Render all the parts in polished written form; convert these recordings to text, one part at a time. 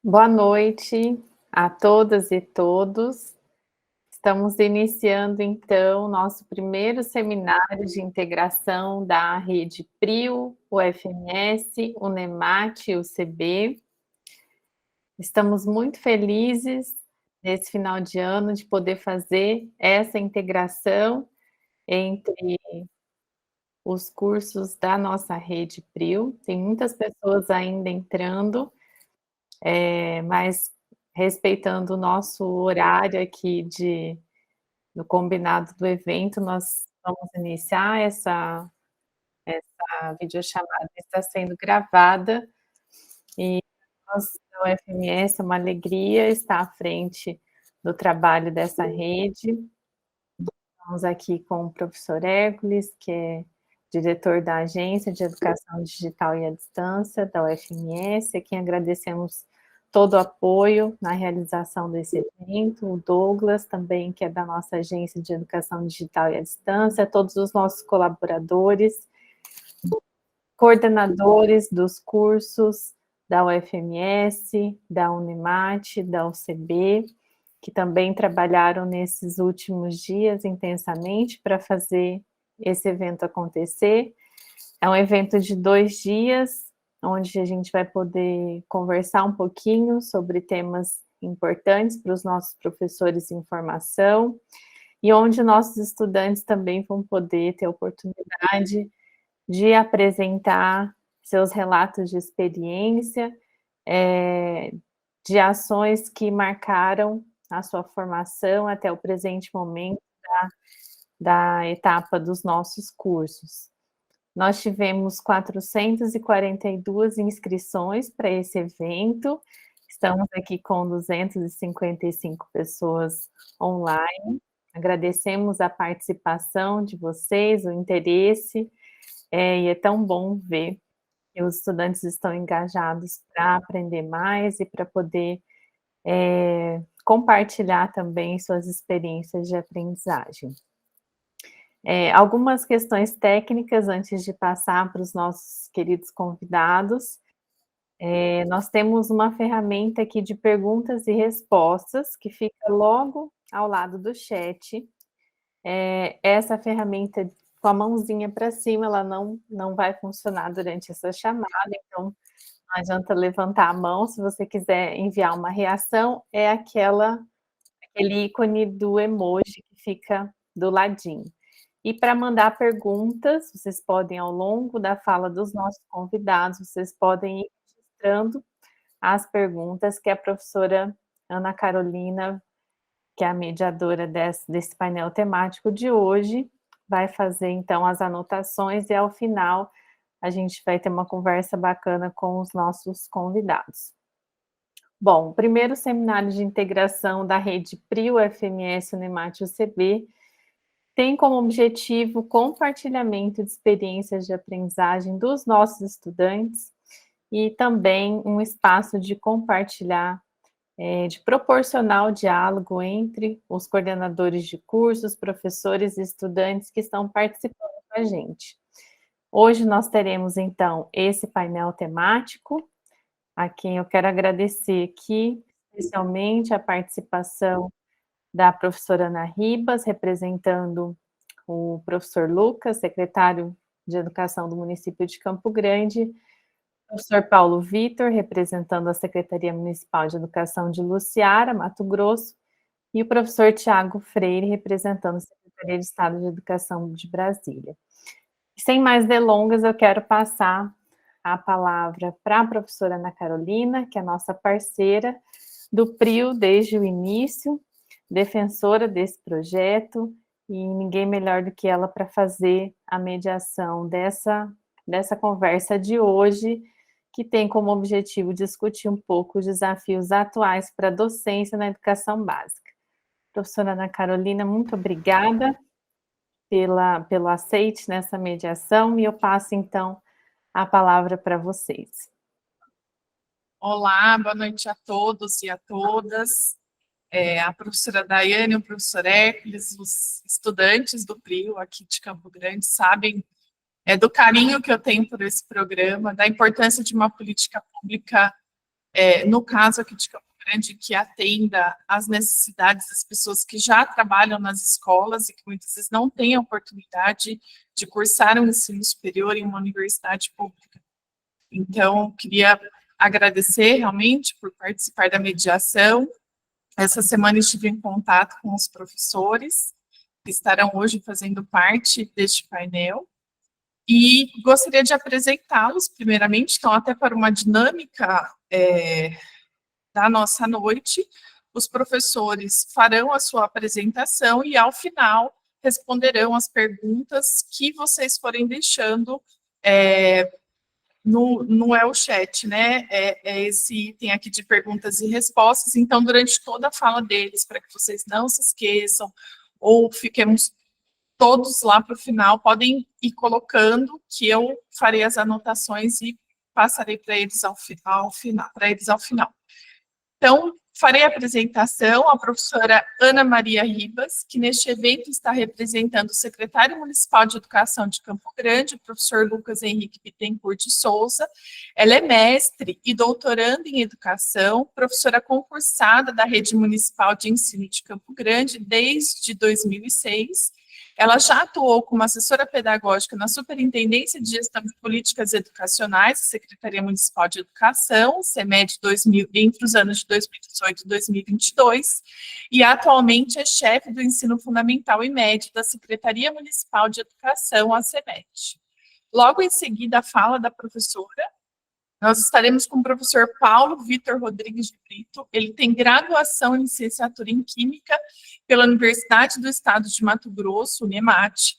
Boa noite a todas e todos. Estamos iniciando, então, nosso primeiro seminário de integração da rede PRIO, UFMS, UNEMAT e UCB. Estamos muito felizes, nesse final de ano, de poder fazer essa integração entre os cursos da nossa rede PRIO. Tem muitas pessoas ainda entrando, mas respeitando o nosso horário aqui do combinado do evento, nós vamos iniciar essa videochamada, está sendo gravada, e nós, da UFMS, é uma alegria estar à frente do trabalho dessa rede. Estamos aqui com o professor Hércules, que é diretor da Agência de Educação Digital e à Distância, da UFMS, a quem agradecemos todo o apoio na realização desse evento, o Douglas também, que é da nossa Agência de Educação Digital e à Distância, todos os nossos colaboradores, coordenadores dos cursos da UFMS, da UNEMAT, da UCB, que também trabalharam nesses últimos dias intensamente para fazer esse evento acontecer. É um evento de 2 dias, onde a gente vai poder conversar um pouquinho sobre temas importantes para os nossos professores em formação, e onde nossos estudantes também vão poder ter a oportunidade de apresentar seus relatos de experiência, de ações que marcaram a sua formação até o presente momento da etapa dos nossos cursos. Nós tivemos 442 inscrições para esse evento, estamos aqui com 255 pessoas online, agradecemos a participação de vocês, o interesse, e é tão bom ver que os estudantes estão engajados para aprender mais e para poder compartilhar também suas experiências de aprendizagem. Algumas questões técnicas antes de passar para os nossos queridos convidados. Nós temos uma ferramenta aqui de perguntas e respostas que fica logo ao lado do chat. Essa ferramenta com a mãozinha para cima, ela não vai funcionar durante essa chamada, então não adianta levantar a mão. Se você quiser enviar uma reação, é aquele ícone do emoji que fica do ladinho. E para mandar perguntas, vocês podem, ao longo da fala dos nossos convidados, vocês podem ir registrando as perguntas que a professora Ana Carolina, que é a mediadora desse painel temático de hoje, vai fazer, então, as anotações, e ao final a gente vai ter uma conversa bacana com os nossos convidados. Bom, o primeiro seminário de integração da rede PRIO, UFMS, UNEMAT e UCB tem como objetivo o compartilhamento de experiências de aprendizagem dos nossos estudantes e também um espaço de compartilhar, de proporcionar o diálogo entre os coordenadores de cursos, professores e estudantes que estão participando com a gente. Hoje nós teremos, então, esse painel temático, a quem eu quero agradecer aqui, especialmente a participação da professora Ana Ribas, representando o professor Lucas, secretário de Educação do município de Campo Grande, o professor Paulo Vitor, representando a Secretaria Municipal de Educação de Luciara, Mato Grosso, e o professor Tiago Freire, representando a Secretaria de Estado de Educação de Brasília. Sem mais delongas, eu quero passar a palavra para a professora Ana Carolina, que é a nossa parceira do PRIO desde o início, defensora desse projeto, e ninguém melhor do que ela para fazer a mediação dessa conversa de hoje, que tem como objetivo discutir um pouco os desafios atuais para a docência na educação básica. Professora Ana Carolina, muito obrigada pelo aceite nessa mediação, e eu passo, então, a palavra para vocês. Olá, boa noite a todos e a todas. A professora Daiane, o professor Hércules, os estudantes do PRIO aqui de Campo Grande sabem do carinho que eu tenho por esse programa, da importância de uma política pública no caso aqui de Campo Grande, que atenda às necessidades das pessoas que já trabalham nas escolas e que muitas vezes não têm a oportunidade de cursar um ensino superior em uma universidade pública. Então, queria agradecer realmente por participar da mediação. Essa semana estive em contato com os professores, que estarão hoje fazendo parte deste painel, e gostaria de apresentá-los, primeiramente, então, até para uma dinâmica da nossa noite, os professores farão a sua apresentação e, ao final, responderão as perguntas que vocês forem deixando no chat, né? Esse item aqui de perguntas e respostas. Então, durante toda a fala deles, para que vocês não se esqueçam, ou fiquemos todos lá para o final, podem ir colocando, que eu farei as anotações e passarei para eles ao final. Então, farei a apresentação, a professora Ana Maria Ribas, que neste evento está representando o secretário municipal de Educação de Campo Grande, o professor Lucas Henrique Bittencourt de Souza. Ela é mestre e doutoranda em educação, professora concursada da Rede Municipal de Ensino de Campo Grande desde 2006. Ela já atuou como assessora pedagógica na Superintendência de Gestão de Políticas Educacionais, Secretaria Municipal de Educação, CEMED 2000, entre os anos de 2018 e 2022, e atualmente é chefe do Ensino Fundamental e Médio da Secretaria Municipal de Educação, a CEMED. Logo em seguida, a fala da professora. Nós estaremos com o professor Paulo Vitor Rodrigues de Brito. Ele tem graduação em licenciatura em Química pela Universidade do Estado de Mato Grosso, UNEMAT,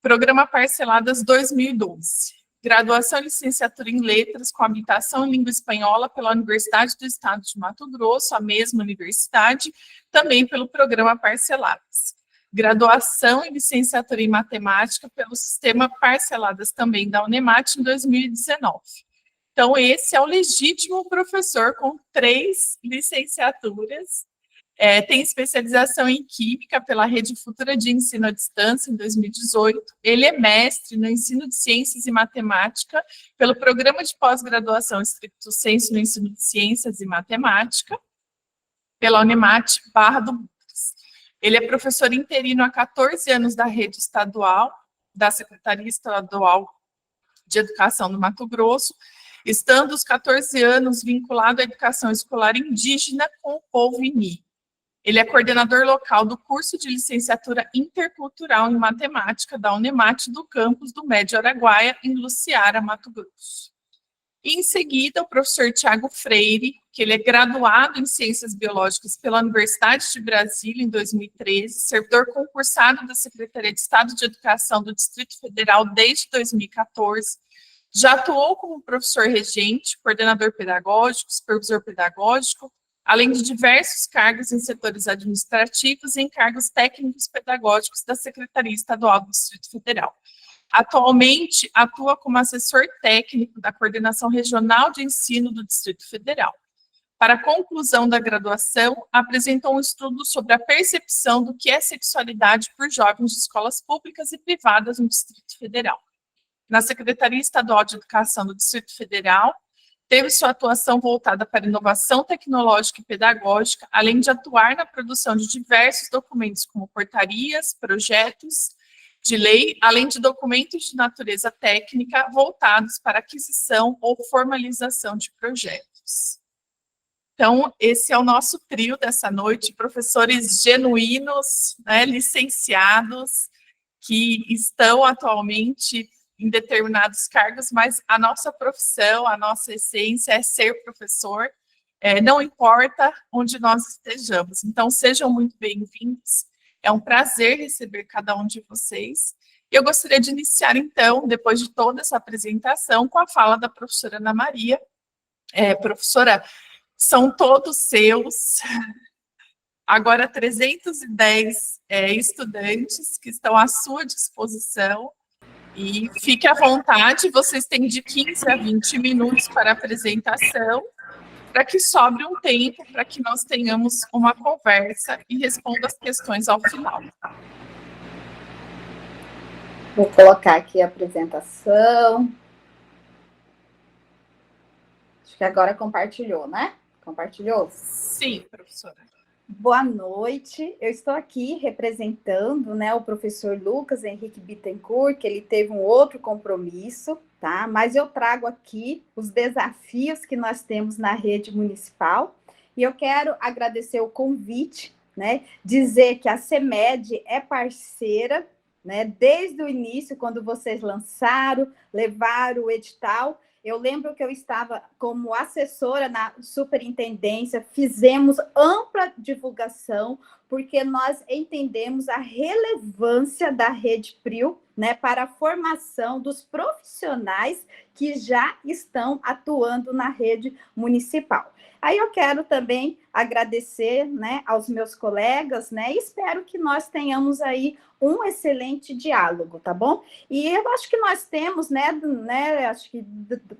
programa Parceladas 2012. Graduação em licenciatura em Letras com habilitação em Língua Espanhola pela Universidade do Estado de Mato Grosso, a mesma universidade, também pelo programa Parceladas. Graduação em licenciatura em Matemática pelo sistema Parceladas também da UNEMAT em 2019. Então, esse é o legítimo professor com 3 licenciaturas. Tem especialização em Química pela Rede Futura de Ensino à Distância, em 2018. Ele é mestre no ensino de Ciências e Matemática pelo Programa de Pós-Graduação Stricto Sensu no Ensino de Ciências e Matemática, pela Unemat Barra do Butras. Ele é professor interino há 14 anos da rede estadual, da Secretaria Estadual de Educação do Mato Grosso, estando os 14 anos vinculado à educação escolar indígena com o povo Ini. Ele é coordenador local do curso de licenciatura intercultural em matemática da Unemat do campus do Médio Araguaia, em Luciara, Mato Grosso. E, em seguida, o professor Tiago Freire, que ele é graduado em Ciências Biológicas pela Universidade de Brasília, em 2013, servidor concursado da Secretaria de Estado de Educação do Distrito Federal desde 2014, já atuou como professor regente, coordenador pedagógico, supervisor pedagógico, além de diversos cargos em setores administrativos e em cargos técnicos pedagógicos da Secretaria Estadual do Distrito Federal. Atualmente, atua como assessor técnico da Coordenação Regional de Ensino do Distrito Federal. Para a conclusão da graduação, apresentou um estudo sobre a percepção do que é sexualidade por jovens de escolas públicas e privadas no Distrito Federal. Na Secretaria Estadual de Educação do Distrito Federal, teve sua atuação voltada para inovação tecnológica e pedagógica, além de atuar na produção de diversos documentos, como portarias, projetos de lei, além de documentos de natureza técnica voltados para aquisição ou formalização de projetos. Então, esse é o nosso trio dessa noite, professores genuínos, né, licenciados, que estão atualmente em determinados cargos, mas a nossa profissão, a nossa essência é ser professor, não importa onde nós estejamos. Então, sejam muito bem-vindos, é um prazer receber cada um de vocês. E eu gostaria de iniciar, então, depois de toda essa apresentação, com a fala da professora Ana Maria. Professora, são todos seus. Agora, 310 estudantes que estão à sua disposição. E fique à vontade, vocês têm de 15 a 20 minutos para a apresentação, para que sobre um tempo, para que nós tenhamos uma conversa e responda as questões ao final. Vou colocar aqui a apresentação. Acho que agora compartilhou, né? Compartilhou? Sim, professora. Boa noite. Eu estou aqui representando, né, o professor Lucas Henrique Bittencourt, que ele teve um outro compromisso, tá? Mas eu trago aqui os desafios que nós temos na rede municipal e eu quero agradecer o convite, né? Dizer que a CEMED é parceira, né? Desde o início, quando vocês levaram o edital. Eu lembro que eu estava como assessora na superintendência, fizemos ampla divulgação, porque nós entendemos a relevância da Rede PRIO, né, para a formação dos profissionais que já estão atuando na rede municipal. Aí eu quero também agradecer, né, aos meus colegas, né, e espero que nós tenhamos aí um excelente diálogo, tá bom? E eu acho que nós temos, né, acho que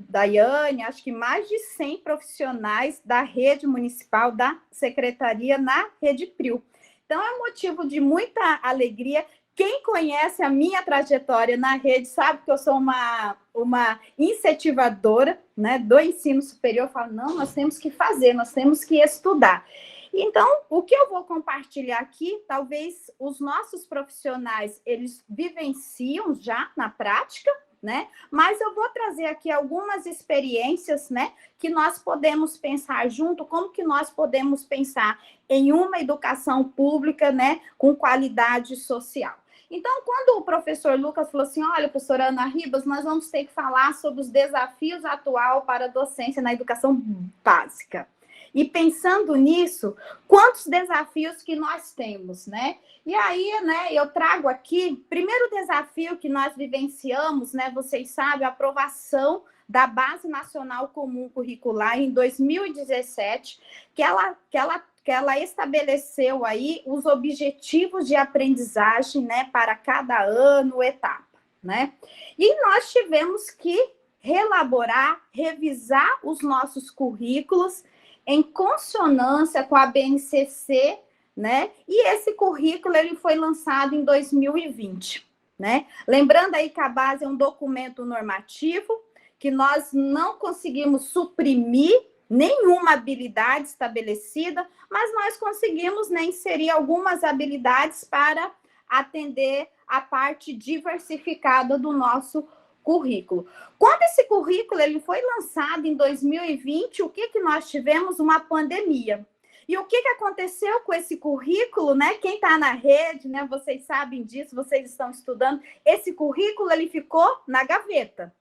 Daiane, acho que mais de 100 profissionais da rede municipal, da secretaria na Rede PRIO. Então, é um motivo de muita alegria. Quem conhece a minha trajetória na rede sabe que eu sou uma incentivadora, né, do ensino superior. Eu falo, não, nós temos que fazer, nós temos que estudar. Então, o que eu vou compartilhar aqui, talvez os nossos profissionais, eles vivenciam já na prática, né? Mas eu vou trazer aqui algumas experiências, né, que nós podemos pensar junto, como que nós podemos pensar em uma educação pública, né, com qualidade social. Então, quando o professor Lucas falou assim, olha, professora Ana Ribas, nós vamos ter que falar sobre os desafios atuais para a docência na educação básica. E pensando nisso, quantos desafios que nós temos, né? E aí, né, eu trago aqui, primeiro desafio que nós vivenciamos, né, vocês sabem, a aprovação da Base Nacional Comum Curricular em 2017, que ela estabeleceu aí os objetivos de aprendizagem, né, para cada ano, etapa, né? E nós tivemos que reelaborar, revisar os nossos currículos em consonância com a BNCC, né? E esse currículo ele foi lançado em 2020, né? Lembrando aí que a base é um documento normativo que nós não conseguimos suprimir nenhuma habilidade estabelecida, mas nós conseguimos, né, inserir algumas habilidades para atender a parte diversificada do nosso currículo. Quando esse currículo ele foi lançado em 2020, o que nós tivemos? Uma pandemia. E o que aconteceu com esse currículo, né? Quem está na rede, né? Vocês sabem disso, vocês estão estudando. Esse currículo ele ficou na gaveta,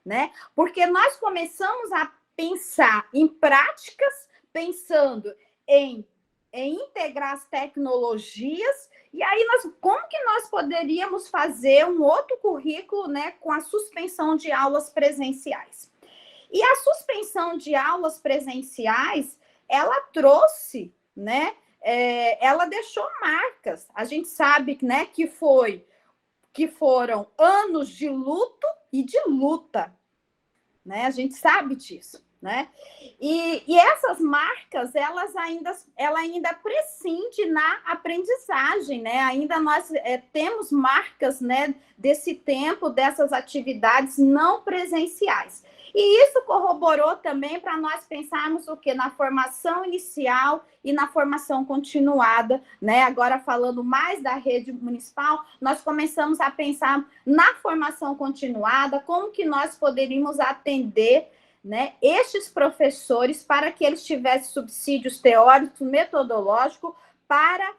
né? Porque nós começamos a pensar em práticas, pensando em integrar as tecnologias. E aí, como que nós poderíamos fazer um outro currículo, né, com a suspensão de aulas presenciais? E a suspensão de aulas presenciais, ela trouxe, né, ela deixou marcas. A gente sabe, né, que foram anos de luto e de luta, né? A gente sabe disso, né? E essas marcas, ela ainda prescinde na aprendizagem, né? Ainda nós temos marcas, né, desse tempo, dessas atividades não presenciais. E isso corroborou também para nós pensarmos o quê? Na formação inicial e na formação continuada, né? Agora falando mais da rede municipal, nós começamos a pensar na formação continuada, como que nós poderíamos atender, né, estes professores para que eles tivessem subsídios teóricos, metodológicos, para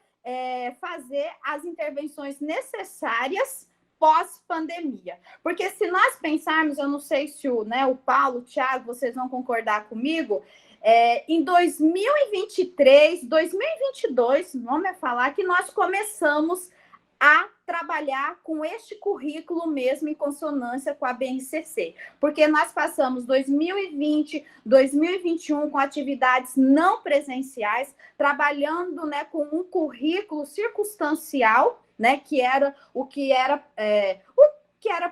fazer as intervenções necessárias pós-pandemia. Porque se nós pensarmos, eu não sei se o Paulo, o Thiago, vocês vão concordar comigo, em 2023, 2022, vamos falar que nós começamos a trabalhar com este currículo mesmo em consonância com a BNCC, porque nós passamos 2020, 2021 com atividades não presenciais, trabalhando, né, com um currículo circunstancial, né, que era o que era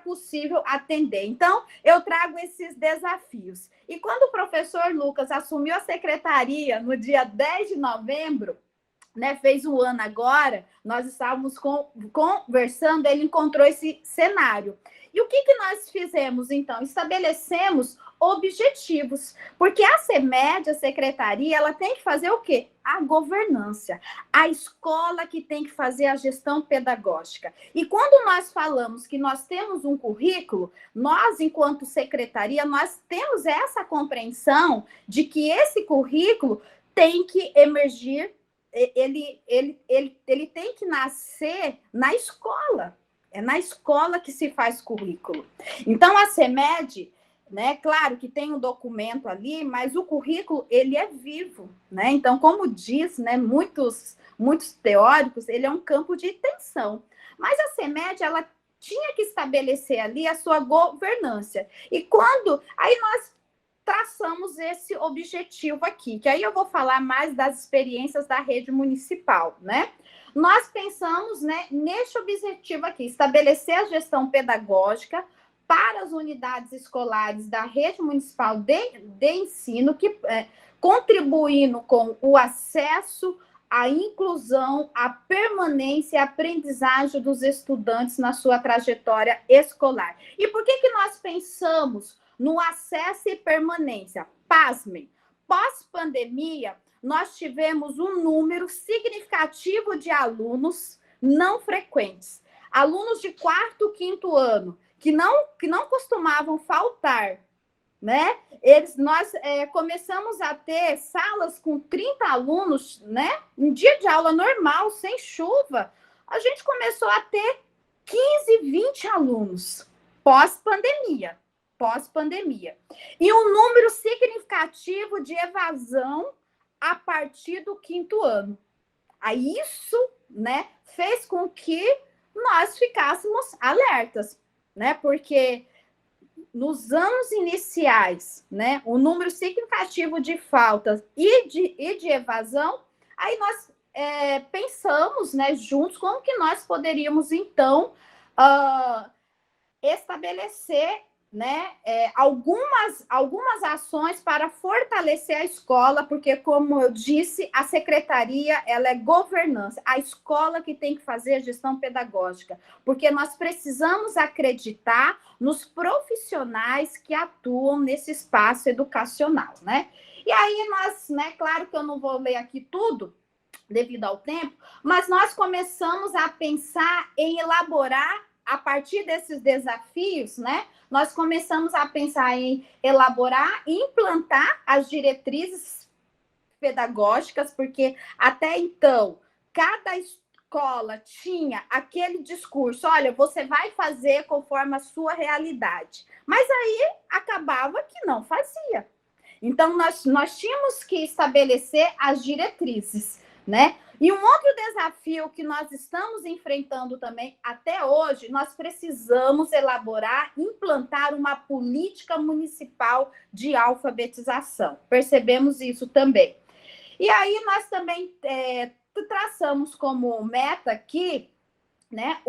possível atender. Então, eu trago esses desafios. E quando o professor Lucas assumiu a secretaria no dia 10 de novembro, né, fez um ano agora, nós estávamos conversando, ele encontrou esse cenário. E o que nós fizemos, então? Estabelecemos objetivos, porque a CEMED, a secretaria, ela tem que fazer o quê? A governança. A escola que tem que fazer a gestão pedagógica. E quando nós falamos que nós temos um currículo, nós, enquanto secretaria, nós temos essa compreensão de que esse currículo tem que emergir, ele tem que nascer na escola. É na escola que se faz currículo. Então, a CEMED, né, claro que tem um documento ali, mas o currículo, ele é vivo, né? Então, como diz, né, muitos teóricos, ele é um campo de tensão. Mas a CEMED, ela tinha que estabelecer ali a sua governança. E quando... Aí nós traçamos esse objetivo aqui, que aí eu vou falar mais das experiências da rede municipal, né? Nós pensamos, né, neste objetivo aqui, estabelecer a gestão pedagógica para as unidades escolares da rede municipal de ensino, que contribuindo com o acesso, a inclusão, a permanência e a aprendizagem dos estudantes na sua trajetória escolar. E por que nós pensamos no acesso e permanência? Pasmem, pós-pandemia, nós tivemos um número significativo de alunos não frequentes. Alunos de 4º, 5º ano, que não costumavam faltar, né? Nós começamos a ter salas com 30 alunos, né? Um dia de aula normal, sem chuva, a gente começou a ter 15, 20 alunos pós-pandemia. E um número significativo de evasão a partir do 5º ano. Aí isso, né, fez com que nós ficássemos alertas, né? Porque nos anos iniciais, né, o número significativo de faltas e de evasão, aí nós pensamos, né, juntos, como que nós poderíamos, então, estabelecer, né, algumas ações para fortalecer a escola, porque, como eu disse, a secretaria, ela é governança, a escola que tem que fazer a gestão pedagógica, porque nós precisamos acreditar nos profissionais que atuam nesse espaço educacional, né? E aí nós, né, claro que eu não vou ler aqui tudo, devido ao tempo, mas nós começamos a pensar em elaborar, a partir desses desafios, né? Nós começamos a pensar em elaborar e implantar as diretrizes pedagógicas, porque até então, cada escola tinha aquele discurso, olha, você vai fazer conforme a sua realidade. Mas aí acabava que não fazia. Então, nós tínhamos que estabelecer as diretrizes, né? E um outro desafio que nós estamos enfrentando também até hoje, nós precisamos elaborar, implantar uma política municipal de alfabetização. Percebemos isso também. E aí nós também traçamos como meta aqui, né,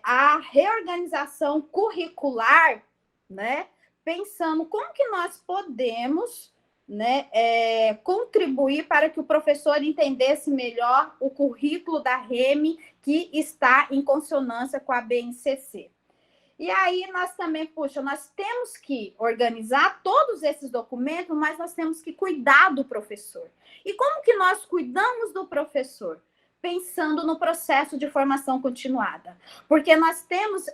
a reorganização curricular, né, pensando como que nós podemos, né, contribuir para que o professor entendesse melhor o currículo da REME, que está em consonância com a BNCC. E aí nós também, nós temos que organizar todos esses documentos, mas nós temos que cuidar do professor. E como que nós cuidamos do professor? Pensando no processo de formação continuada. Porque nós temos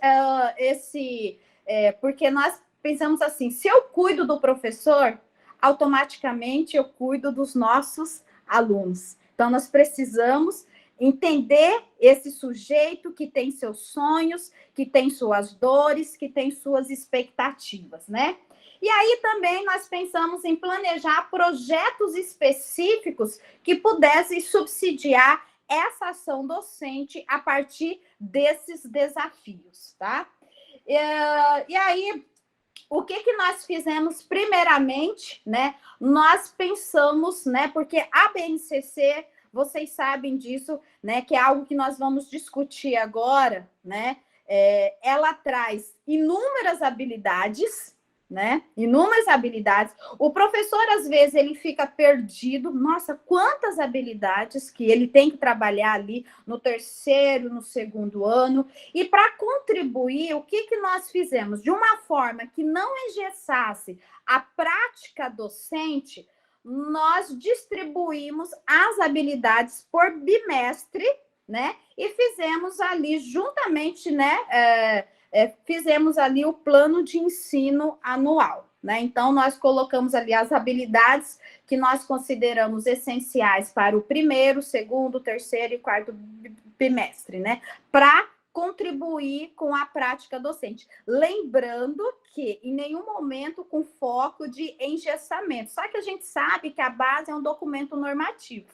porque nós pensamos assim, se eu cuido do professor, automaticamente eu cuido dos nossos alunos. Então, nós precisamos entender esse sujeito que tem seus sonhos, que tem suas dores, que tem suas expectativas, né? E aí também nós pensamos em planejar projetos específicos que pudessem subsidiar essa ação docente a partir desses desafios, tá? E aí, o que nós fizemos primeiramente, né? Nós pensamos, né? Porque a BNCC, vocês sabem disso, né? Que é algo que nós vamos discutir agora, né? Ela traz inúmeras habilidades, né? Inúmeras habilidades. O professor, às vezes, ele fica perdido. Nossa, quantas habilidades que ele tem que trabalhar ali no terceiro, no segundo ano. E para contribuir, o que nós fizemos? De uma forma que não engessasse a prática docente, nós distribuímos as habilidades por bimestre, né? E fizemos ali juntamente, né? Fizemos ali o plano de ensino anual, né? Então, nós colocamos ali as habilidades que nós consideramos essenciais para o primeiro, segundo, terceiro e quarto bimestre, né? Para contribuir com a prática docente. Lembrando que em nenhum momento com foco de engessamento. Só que a gente sabe que a base é um documento normativo.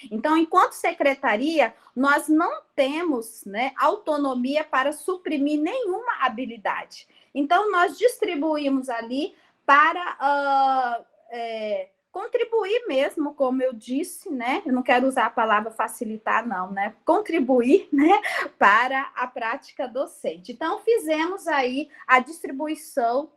Então, enquanto secretaria, nós não temos, né, autonomia para suprimir nenhuma habilidade. Então, nós distribuímos ali para contribuir mesmo, como eu disse, né? Eu não quero usar a palavra facilitar, não, né? Contribuir, né, para a prática docente. Então, fizemos aí a distribuição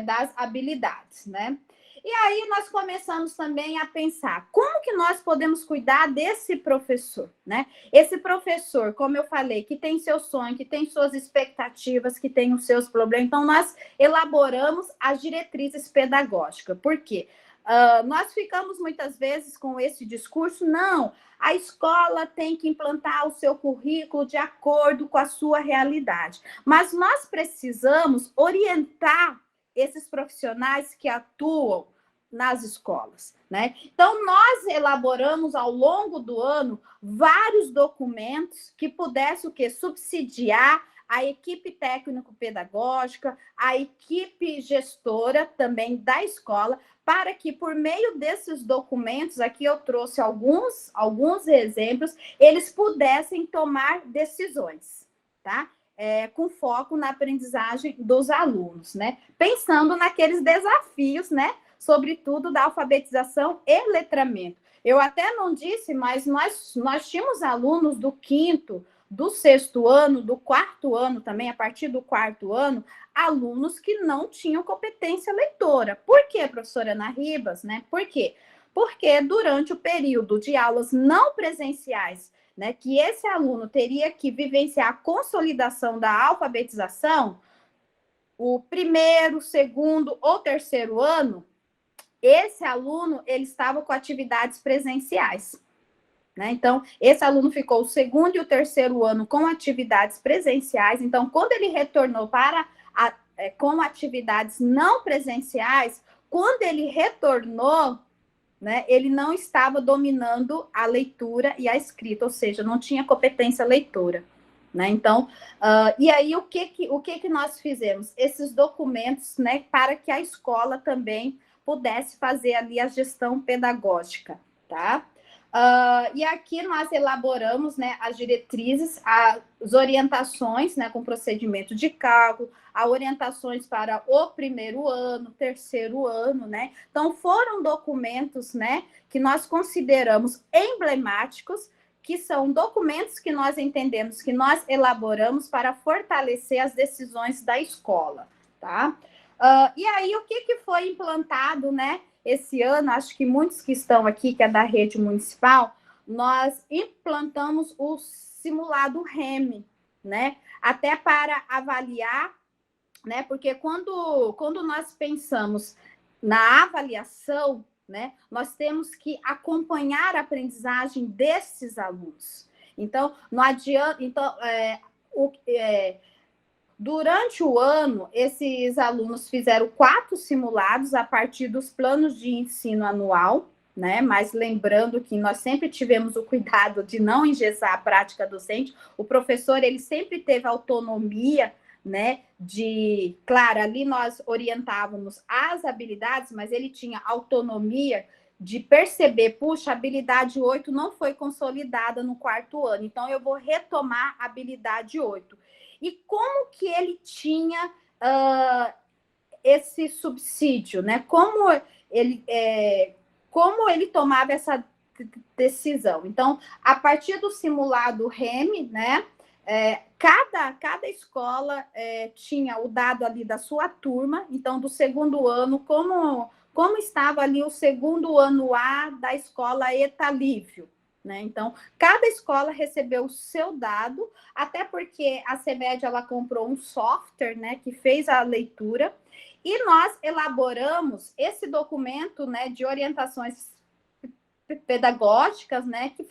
das habilidades, né? E aí nós começamos também a pensar como que nós podemos cuidar desse professor, né? Esse professor, como eu falei, que tem seu sonho, que tem suas expectativas, que tem os seus problemas. Então, nós elaboramos as diretrizes pedagógicas. Por quê? Nós ficamos muitas vezes com esse discurso, não, a escola tem que implantar o seu currículo de acordo com a sua realidade. Mas nós precisamos orientar esses profissionais que atuam nas escolas, né? Então, nós elaboramos ao longo do ano vários documentos que pudessem o quê? Subsidiar a equipe técnico-pedagógica, a equipe gestora também da escola, para que, por meio desses documentos, aqui eu trouxe alguns exemplos, eles pudessem tomar decisões, tá? Com foco na aprendizagem dos alunos, né? Pensando naqueles desafios, né? Sobretudo da alfabetização e letramento. Eu até não disse, mas nós tínhamos alunos do quinto, do sexto ano, do quarto ano também, a partir do quarto ano, alunos que não tinham competência leitora. Por quê, professora Ana Ribas, né? Por quê? Porque durante o período de aulas não presenciais, né, que esse aluno teria que vivenciar a consolidação da alfabetização, o primeiro, segundo ou terceiro ano, esse aluno ele estava com atividades presenciais, né? Então, esse aluno ficou o segundo e o terceiro ano com atividades presenciais. Então, quando ele retornou com atividades não presenciais, quando ele retornou, né, ele não estava dominando a leitura e a escrita, ou seja, não tinha competência leitora, né? Então, e aí o que nós fizemos? Esses documentos, né, para que a escola também pudesse fazer ali a gestão pedagógica, tá? E aqui nós elaboramos, né, as diretrizes, as orientações, né, com procedimento de cálculo, as orientações para o primeiro ano, terceiro ano, né? Então, foram documentos, né, que nós consideramos emblemáticos, que são documentos que nós entendemos, que nós elaboramos para fortalecer as decisões da escola, tá? E aí, o que foi implantado, né? Esse ano, acho que muitos que estão aqui, que é da rede municipal, nós implantamos o simulado REME, né? Até para avaliar, né? Porque quando nós pensamos na avaliação, né, nós temos que acompanhar a aprendizagem desses alunos. Então, não adianta. Então, durante o ano, esses alunos fizeram 4 simulados a partir dos planos de ensino anual, né? Mas lembrando que nós sempre tivemos o cuidado de não engessar a prática docente. O professor, ele sempre teve autonomia, né? Claro, ali nós orientávamos as habilidades, mas ele tinha autonomia de perceber, puxa, a habilidade 8 não foi consolidada no quarto ano, então eu vou retomar a habilidade 8. E como que ele tinha esse subsídio, né? Como ele tomava essa decisão? Então, a partir do simulado REME, né? Cada escola tinha o dado ali da sua turma, então do segundo ano, como estava ali o segundo ano A da escola Etalívio, né? Então, cada escola recebeu o seu dado, até porque a CEMED ela comprou um software, né, que fez a leitura, e nós elaboramos esse documento, né, de orientações pedagógicas, né, que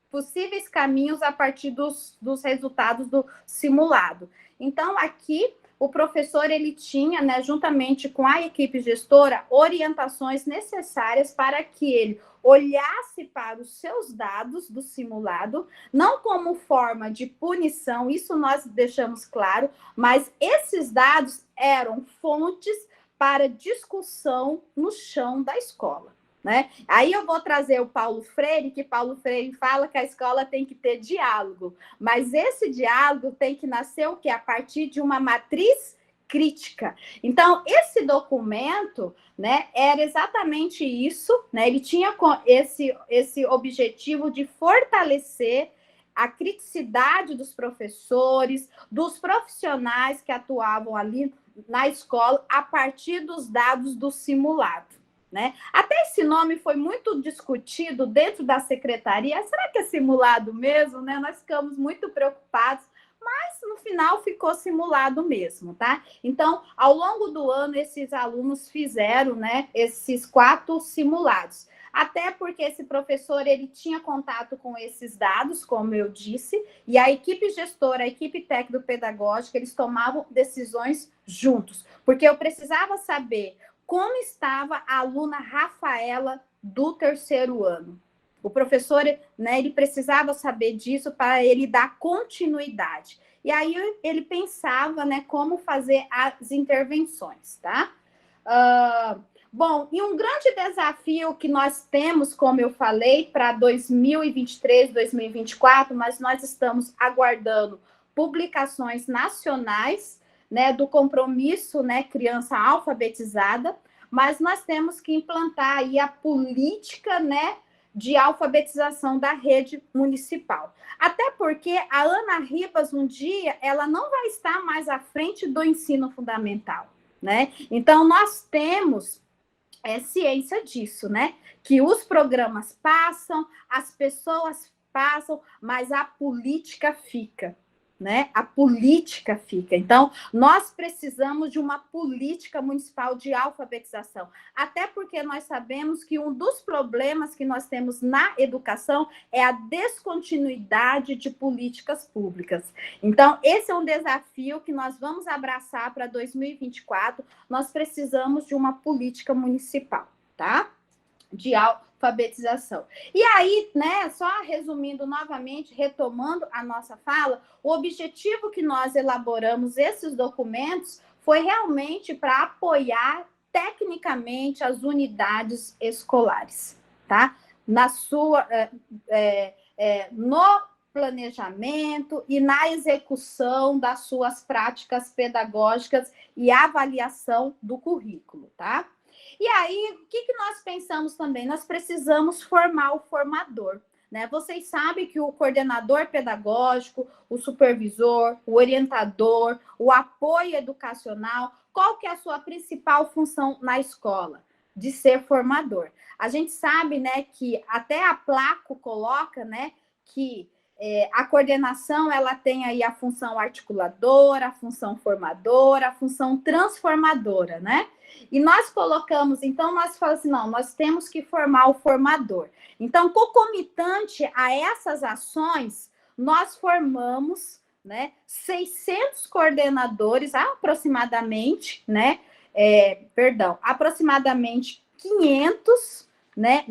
possíveis caminhos a partir dos resultados do simulado. Então, aqui, o professor, ele tinha, né, juntamente com a equipe gestora, orientações necessárias para que ele olhasse para os seus dados do simulado, não como forma de punição, isso nós deixamos claro, mas esses dados eram fontes para discussão no chão da escola. Né? Aí eu vou trazer o Paulo Freire, que Paulo Freire fala que a escola tem que ter diálogo, mas esse diálogo tem que nascer o quê? A partir de uma matriz crítica. Então, esse documento, né, era exatamente isso, né? Ele tinha esse objetivo de fortalecer a criticidade dos professores, dos profissionais que atuavam ali na escola, a partir dos dados do simulado. Né? Até esse nome foi muito discutido dentro da secretaria. Será que é simulado mesmo? Né? Nós ficamos muito preocupados, mas no final ficou simulado mesmo, tá? Então, ao longo do ano, esses alunos fizeram, né, esses 4 simulados. Até porque esse professor, ele tinha contato com esses dados, como eu disse, e a equipe gestora, a equipe técnico-pedagógica, eles tomavam decisões juntos, porque eu precisava saber como estava a aluna Rafaela do 3º ano. O professor, né, ele precisava saber disso para ele dar continuidade. E aí ele pensava, né, como fazer as intervenções, tá? Bom, e um grande desafio que nós temos, como eu falei, para 2023, 2024, mas nós estamos aguardando publicações nacionais, né, do compromisso, né, criança alfabetizada, mas nós temos que implantar aí a política, né, de alfabetização da rede municipal. Até porque a Ana Ribas, um dia, ela não vai estar mais à frente do ensino fundamental, né? Então, nós temos ciência disso, né? Que os programas passam, as pessoas passam, mas a política fica. Né? A política fica. Então, nós precisamos de uma política municipal de alfabetização. Até porque nós sabemos que um dos problemas que nós temos na educação é a descontinuidade de políticas públicas. Então, esse é um desafio que nós vamos abraçar para 2024. Nós precisamos de uma política municipal, tá? De alfabetização. E aí, né, só resumindo novamente, retomando a nossa fala, o objetivo que nós elaboramos esses documentos foi realmente para apoiar tecnicamente as unidades escolares, tá? No planejamento e na execução das suas práticas pedagógicas e avaliação do currículo, tá? E aí, o que nós pensamos também? Nós precisamos formar o formador. Né? Vocês sabem que o coordenador pedagógico, o supervisor, o orientador, o apoio educacional, qual que é a sua principal função na escola? De ser formador. A gente sabe, né, que até a Placo coloca, né, que a coordenação ela tem aí a função articuladora, a função formadora, a função transformadora, né? E nós colocamos, então, nós falamos assim, não, nós temos que formar o formador. Então, concomitante a essas ações, nós formamos, né, 600 coordenadores, aproximadamente, né, aproximadamente 500, né,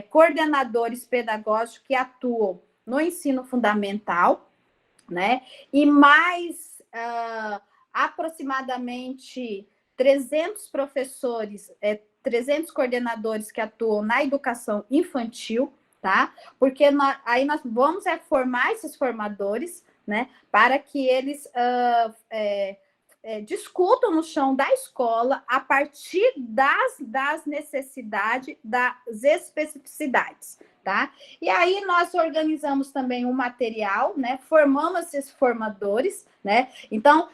coordenadores pedagógicos que atuam no ensino fundamental, né, e mais aproximadamente 300 professores, 300 coordenadores que atuam na educação infantil, tá? Porque aí nós vamos formar esses formadores, né? Para que eles discutam no chão da escola a partir das necessidades, das especificidades, tá? E aí nós organizamos também um material, né? Formamos esses formadores, né? Então,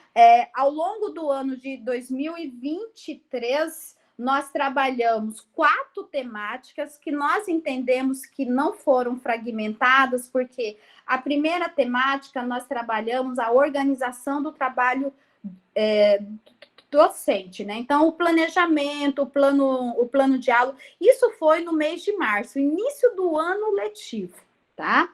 ao longo do ano de 2023, nós trabalhamos 4 temáticas que nós entendemos que não foram fragmentadas, porque a primeira temática nós trabalhamos a organização do trabalho docente, né? Então, o planejamento, o plano de aula, isso foi no mês de março, início do ano letivo, tá?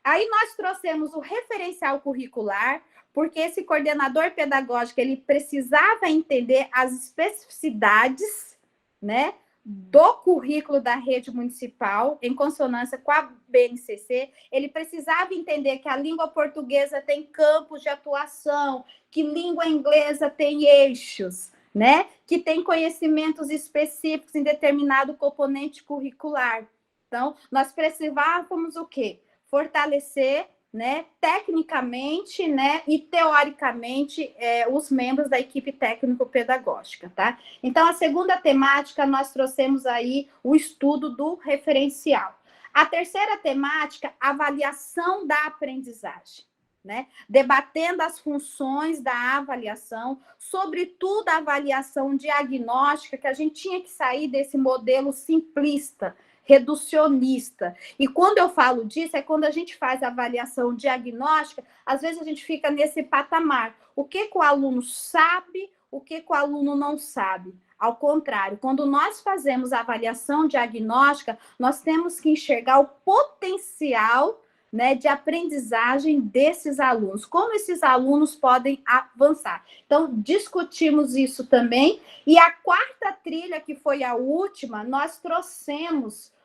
Aí nós trouxemos o referencial curricular, porque esse coordenador pedagógico, ele precisava entender as especificidades, né, do currículo da rede municipal, em consonância com a BNCC, ele precisava entender que a língua portuguesa tem campos de atuação, que língua inglesa tem eixos, né, que tem conhecimentos específicos em determinado componente curricular. Então, nós precisávamos o quê? Fortalecer, né, tecnicamente, né, e teoricamente os membros da equipe técnico-pedagógica, tá? Então, a segunda temática, nós trouxemos aí o estudo do referencial. A terceira temática, avaliação da aprendizagem, né? Debatendo as funções da avaliação, sobretudo a avaliação diagnóstica, que a gente tinha que sair desse modelo simplista, reducionista. E quando eu falo disso, é quando a gente faz a avaliação diagnóstica, às vezes a gente fica nesse patamar. O que o aluno sabe, o que o aluno não sabe. Ao contrário, quando nós fazemos a avaliação diagnóstica, nós temos que enxergar o potencial, né, de aprendizagem desses alunos, como esses alunos podem avançar. Então, discutimos isso também. E a quarta trilha, que foi a última, nós trouxemos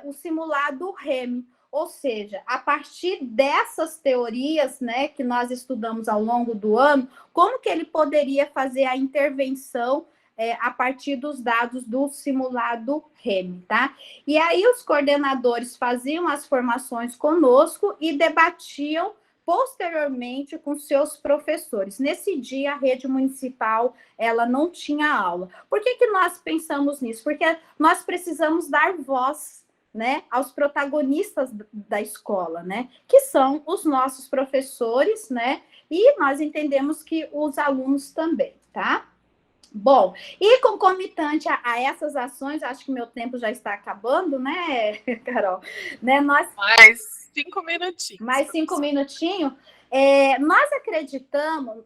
o simulado REM, ou seja, a partir dessas teorias, né, que nós estudamos ao longo do ano, como que ele poderia fazer a intervenção a partir dos dados do simulado REM, tá? E aí os coordenadores faziam as formações conosco e debatiam posteriormente com seus professores. Nesse dia, a rede municipal, ela não tinha aula. Por que nós pensamos nisso? Porque nós precisamos dar voz, né, aos protagonistas da escola, né, que são os nossos professores, né, e nós entendemos que os alunos também, tá? Bom, e concomitante a essas ações, acho que meu tempo já está acabando, né, Carol? Né, mais 5 minutinhos. Mais 5 minutinhos. Nós acreditamos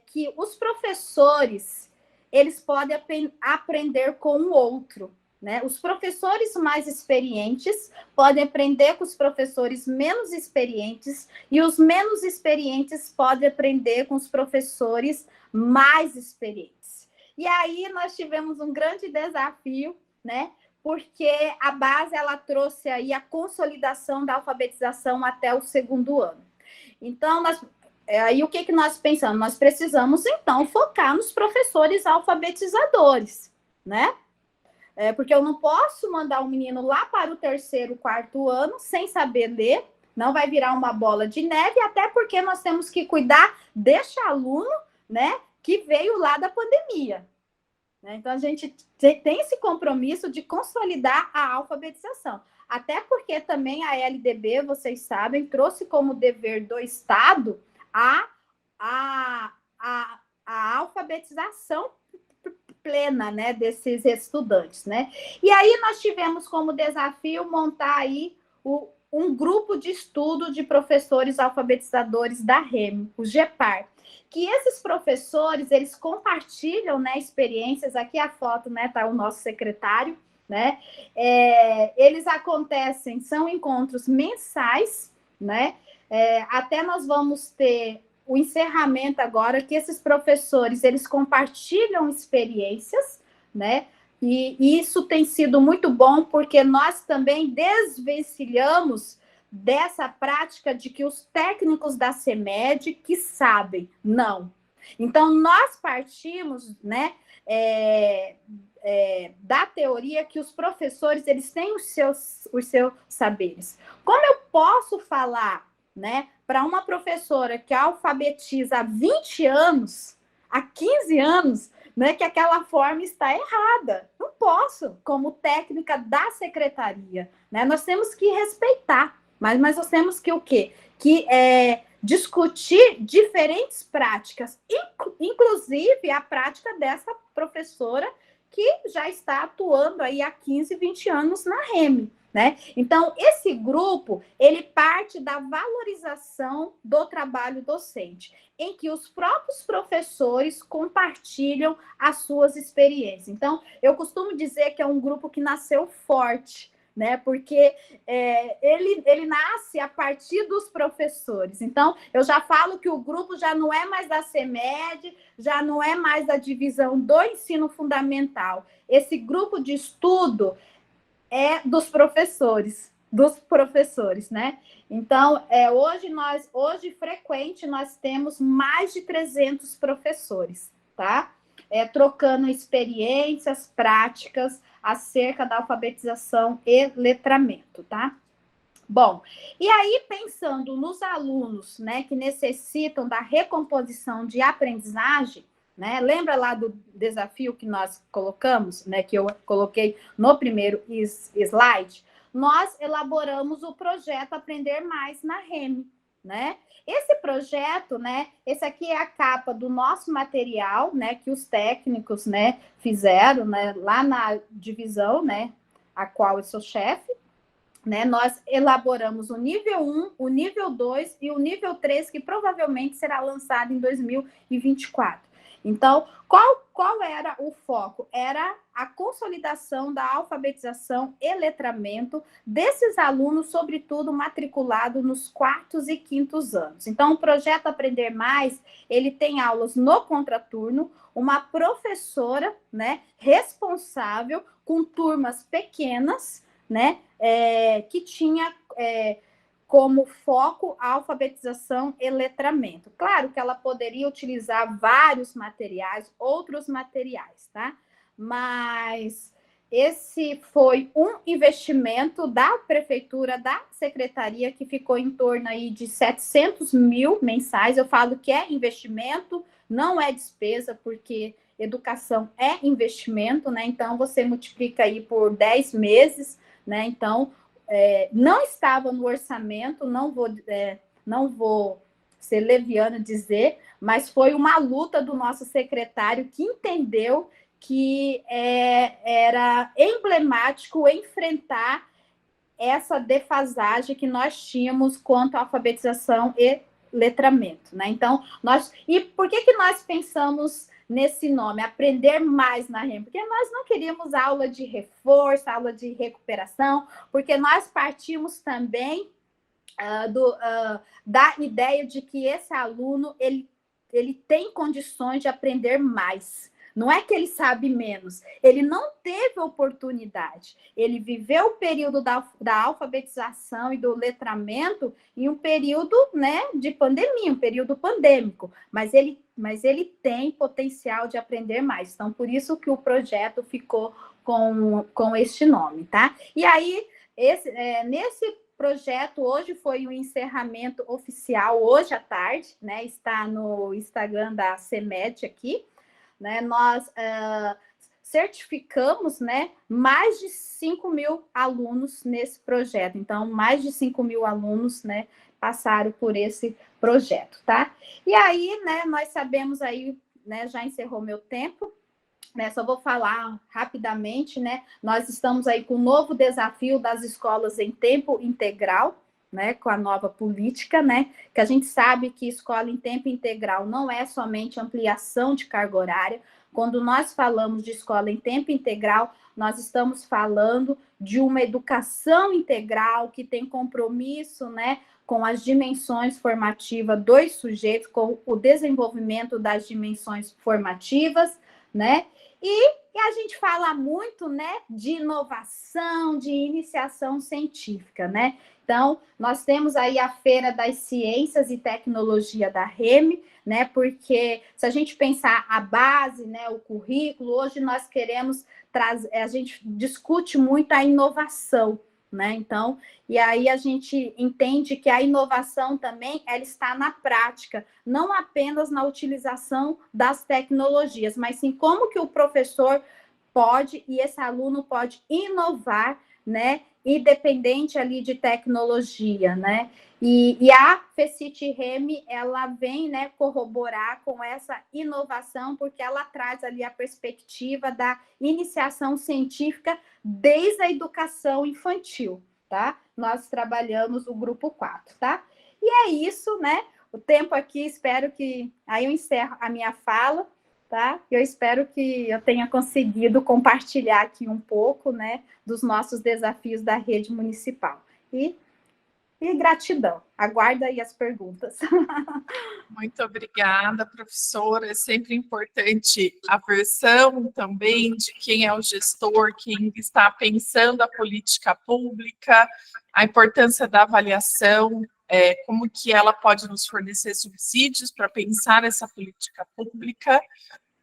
que os professores, eles podem aprender com o outro, né? Os professores mais experientes podem aprender com os professores menos experientes e os menos experientes podem aprender com os professores mais experientes. E aí nós tivemos um grande desafio, né? Porque a base, ela trouxe aí a consolidação da alfabetização até o 2º ano. Então, aí o que nós pensamos? Nós precisamos, então, focar nos professores alfabetizadores, né? Porque eu não posso mandar um menino lá para o 3º, 4º ano sem saber ler, não vai virar uma bola de neve, até porque nós temos que cuidar deste aluno, né, que veio lá da pandemia. Então, a gente tem esse compromisso de consolidar a alfabetização. Até porque também a LDB, vocês sabem, trouxe como dever do Estado a alfabetização plena, né, desses estudantes, né? E aí nós tivemos como desafio montar aí um grupo de estudo de professores alfabetizadores da REM, o GEPAR, que esses professores, eles compartilham, né, experiências. Aqui a foto, né, tá o nosso secretário, né? Eles acontecem, são encontros mensais, né? Até nós vamos ter o encerramento agora, que esses professores, eles compartilham experiências, né? E isso tem sido muito bom, porque nós também desvencilhamos dessa prática de que os técnicos da CEMED que sabem, não. Então, nós partimos, né, da teoria que os professores, eles têm os seus saberes. Como eu posso falar né, para uma professora que alfabetiza há 20 anos, há 15 anos, né, que aquela forma está errada. Não posso, como técnica da secretaria, né? Nós temos que respeitar, mas nós temos que o quê? Discutir diferentes práticas, inclusive a prática dessa professora que já está atuando aí há 15, 20 anos na REME, né? Então, esse grupo, ele parte da valorização do trabalho docente, em que os próprios professores compartilham as suas experiências. Então, eu costumo dizer que é um grupo que nasceu forte, né? Porque ele nasce a partir dos professores. Então, eu já falo que o grupo já não é mais da CEMED, já não é mais da divisão do ensino fundamental. Esse grupo de estudo é dos professores, né? Então, hoje frequente, nós temos mais de 300 professores, tá? Trocando experiências, práticas acerca da alfabetização e letramento, tá? Bom, e aí pensando nos alunos, né, que necessitam da recomposição de aprendizagem, né? Lembra lá do desafio que nós colocamos, né, que eu coloquei no primeiro slide? Nós elaboramos o projeto Aprender Mais na REME, né? Esse projeto, né, esse aqui é a capa do nosso material, né, que os técnicos, né, fizeram, né, lá na divisão, né, a qual eu sou chefe, né? Nós elaboramos o nível 1, o nível 2 e o nível 3, que provavelmente será lançado em 2024. Então, qual era o foco? Era a consolidação da alfabetização e letramento desses alunos, sobretudo matriculados nos 4º e 5º anos. Então, o projeto Aprender Mais, ele tem aulas no contraturno, uma professora, né, responsável com turmas pequenas, né, que tinha como foco a alfabetização e letramento. Claro que ela poderia utilizar vários materiais, outros materiais, tá? Mas esse foi um investimento da prefeitura, da secretaria, que ficou em torno aí de 700 mil mensais. Eu falo que é investimento, não é despesa, porque educação é investimento, né? Então, você multiplica aí por 10 meses, né? Então, não estava no orçamento, não vou ser leviana dizer, mas foi uma luta do nosso secretário, que entendeu que era emblemático enfrentar essa defasagem que nós tínhamos quanto à alfabetização e letramento, né? Então, e por que nós pensamos nesse nome, Aprender Mais na REME? Porque nós não queríamos aula de reforço, aula de recuperação, porque nós partimos também da ideia de que esse aluno ele tem condições de aprender mais. Não é que ele sabe menos, ele não teve oportunidade. Ele viveu o período da alfabetização e do letramento em um período, né, de pandemia, um período pandêmico, mas ele tem potencial de aprender mais. Então, por isso que o projeto ficou com este nome, tá? E aí, nesse projeto, hoje foi o encerramento oficial, hoje à tarde, né? Está no Instagram da CEMED aqui, né? Nós certificamos, né, mais de 5 mil alunos nesse projeto. Então, mais de 5 mil alunos, né, passaram por esse projeto, tá? E aí, né, nós sabemos aí, né, já encerrou meu tempo, né, só vou falar rapidamente, né, nós estamos aí com o novo desafio das escolas em tempo integral, né, com a nova política, né, que a gente sabe que escola em tempo integral não é somente ampliação de carga horária. Quando nós falamos de escola em tempo integral, nós estamos falando de uma educação integral que tem compromisso, né, com as dimensões formativas dos sujeitos, com o desenvolvimento das dimensões formativas, né? E a gente fala muito, né, de inovação, de iniciação científica, né? Então, nós temos aí a Feira das Ciências e Tecnologia da REME, né? Porque se a gente pensar a base, né, o currículo, hoje nós queremos trazer, a gente discute muito a inovação, né? Então, e aí a gente entende que a inovação também, ela está na prática, não apenas na utilização das tecnologias, mas sim como que o professor pode e esse aluno pode inovar, né? Independente ali de tecnologia, né? E a FECIT-REME, ela vem, né, corroborar com essa inovação, porque ela traz ali a perspectiva da iniciação científica desde a educação infantil, tá? Nós trabalhamos o grupo 4, tá? E é isso, né? O tempo aqui, espero que... Aí eu encerro a minha fala, tá? Eu espero que eu tenha conseguido compartilhar aqui um pouco, né, dos nossos desafios da rede municipal. E gratidão. Aguardo aí as perguntas. Muito obrigada, professora. É sempre importante a versão também de quem é o gestor, quem está pensando a política pública, a importância da avaliação, como que ela pode nos fornecer subsídios para pensar essa política pública,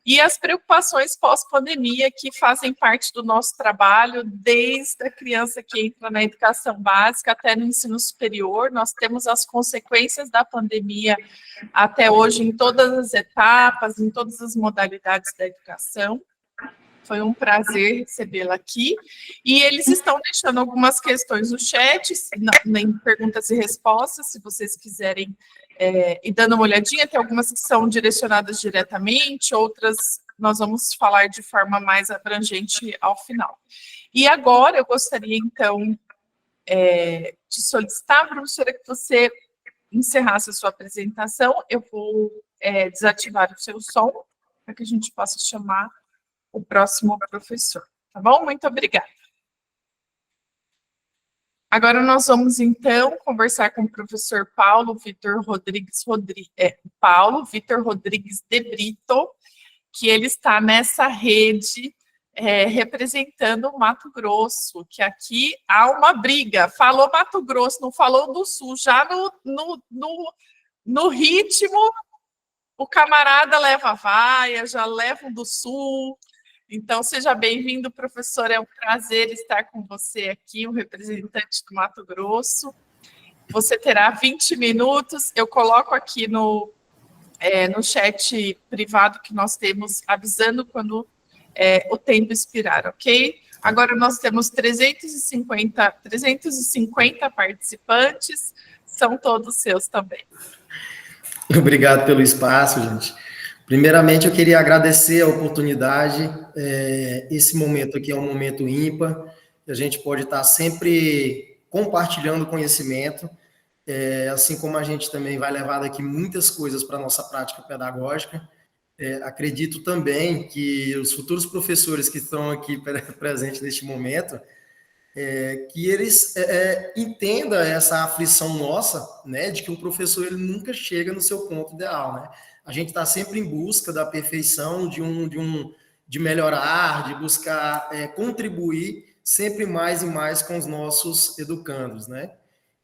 e as preocupações pós-pandemia que fazem parte do nosso trabalho, desde a criança que entra na educação básica até no ensino superior. Nós temos as consequências da pandemia até hoje em todas as etapas, em todas as modalidades da educação. Foi um prazer recebê-la aqui. E eles estão deixando algumas questões no chat, em perguntas e respostas, se vocês quiserem ir dando uma olhadinha. Tem algumas que são direcionadas diretamente, outras nós vamos falar de forma mais abrangente ao final. E agora eu gostaria, então, de solicitar, professora, que você encerrasse a sua apresentação. Eu vou desativar o seu som, para que a gente possa chamar o próximo professor, tá bom? Muito obrigada. Agora nós vamos, então, conversar com o professor Paulo Vitor Rodrigues de Brito, que ele está nessa rede representando o Mato Grosso, que aqui há uma briga. Falou Mato Grosso, não falou do Sul. Já no ritmo, o camarada leva a vaia, já leva o do Sul. Então, seja bem-vindo, professor. É um prazer estar com você aqui, o representante do Mato Grosso. Você terá 20 minutos. Eu coloco aqui no chat privado que nós temos, avisando quando o tempo expirar, ok? Agora nós temos 350 participantes, são todos seus também. Obrigado pelo espaço, gente. Primeiramente, eu queria agradecer a oportunidade. Esse momento aqui é um momento ímpar, que a gente pode estar sempre compartilhando conhecimento, assim como a gente também vai levar daqui muitas coisas para a nossa prática pedagógica. Acredito também que os futuros professores que estão aqui presentes neste momento, que eles entendam essa aflição nossa, né, de que o professor ele nunca chega no seu ponto ideal, né? A gente está sempre em busca da perfeição, de melhorar, de buscar contribuir sempre mais e mais com os nossos educandos, né?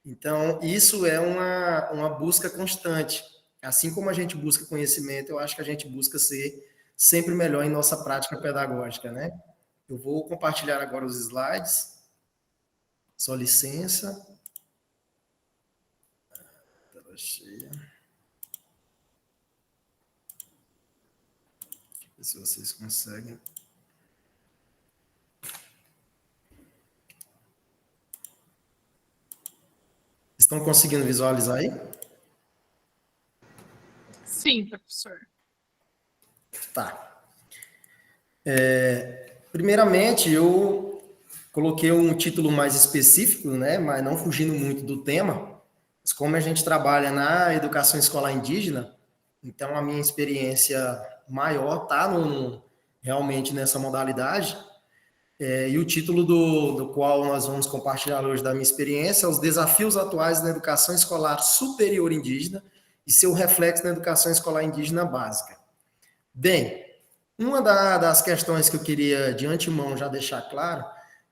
Então, isso é uma busca constante. Assim como a gente busca conhecimento, eu acho que a gente busca ser sempre melhor em nossa prática pedagógica, né? Eu vou compartilhar agora os slides. Só licença. Tela cheia. Ver se vocês conseguem. Estão conseguindo visualizar aí? Sim, professor. Tá. Primeiramente, eu coloquei um título mais específico, né, mas não fugindo muito do tema. Mas como a gente trabalha na educação escolar indígena, então a minha experiência maior está realmente nessa modalidade. E o título do qual nós vamos compartilhar hoje da minha experiência é Os Desafios Atuais na Educação Escolar Superior Indígena e seu reflexo na Educação Escolar Indígena Básica. Bem, uma das questões que eu queria de antemão já deixar claro,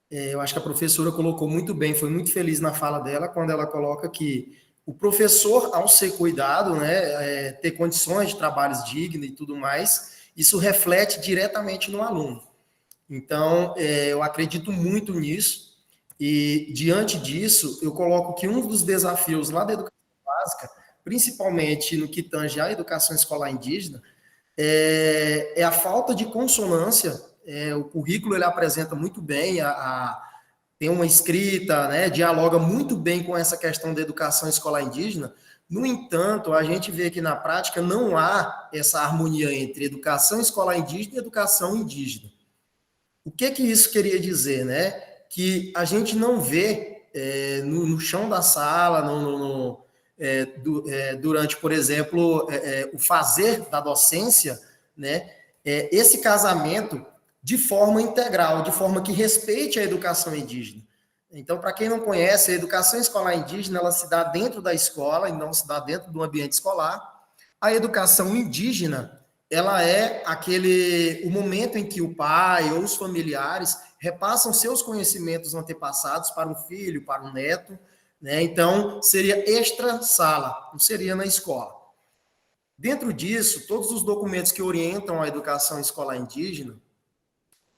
eu acho que a professora colocou muito bem, foi muito feliz na fala dela, quando ela coloca que o professor, ao ser cuidado, né, ter condições de trabalhos dignos e tudo mais, isso reflete diretamente no aluno. Então, eu acredito muito nisso. E, diante disso, eu coloco que um dos desafios lá da educação básica, principalmente no que tange à educação escolar indígena, é a falta de consonância. O currículo ele apresenta muito bem, tem uma escrita, né, dialoga muito bem com essa questão da educação escolar indígena. No entanto, a gente vê que na prática não há essa harmonia entre educação escolar indígena e educação indígena. O que isso queria dizer, né? Que a gente não vê no chão da sala, durante, por exemplo, o fazer da docência, né? Esse casamento de forma integral, de forma que respeite a educação indígena. Então, para quem não conhece, a educação escolar indígena, ela se dá dentro da escola e não se dá dentro do ambiente escolar. A educação indígena, ela é o momento em que o pai ou os familiares repassam seus conhecimentos antepassados para um filho, para um neto, né? Então, seria extra-sala, não seria na escola. Dentro disso, todos os documentos que orientam a educação escolar indígena,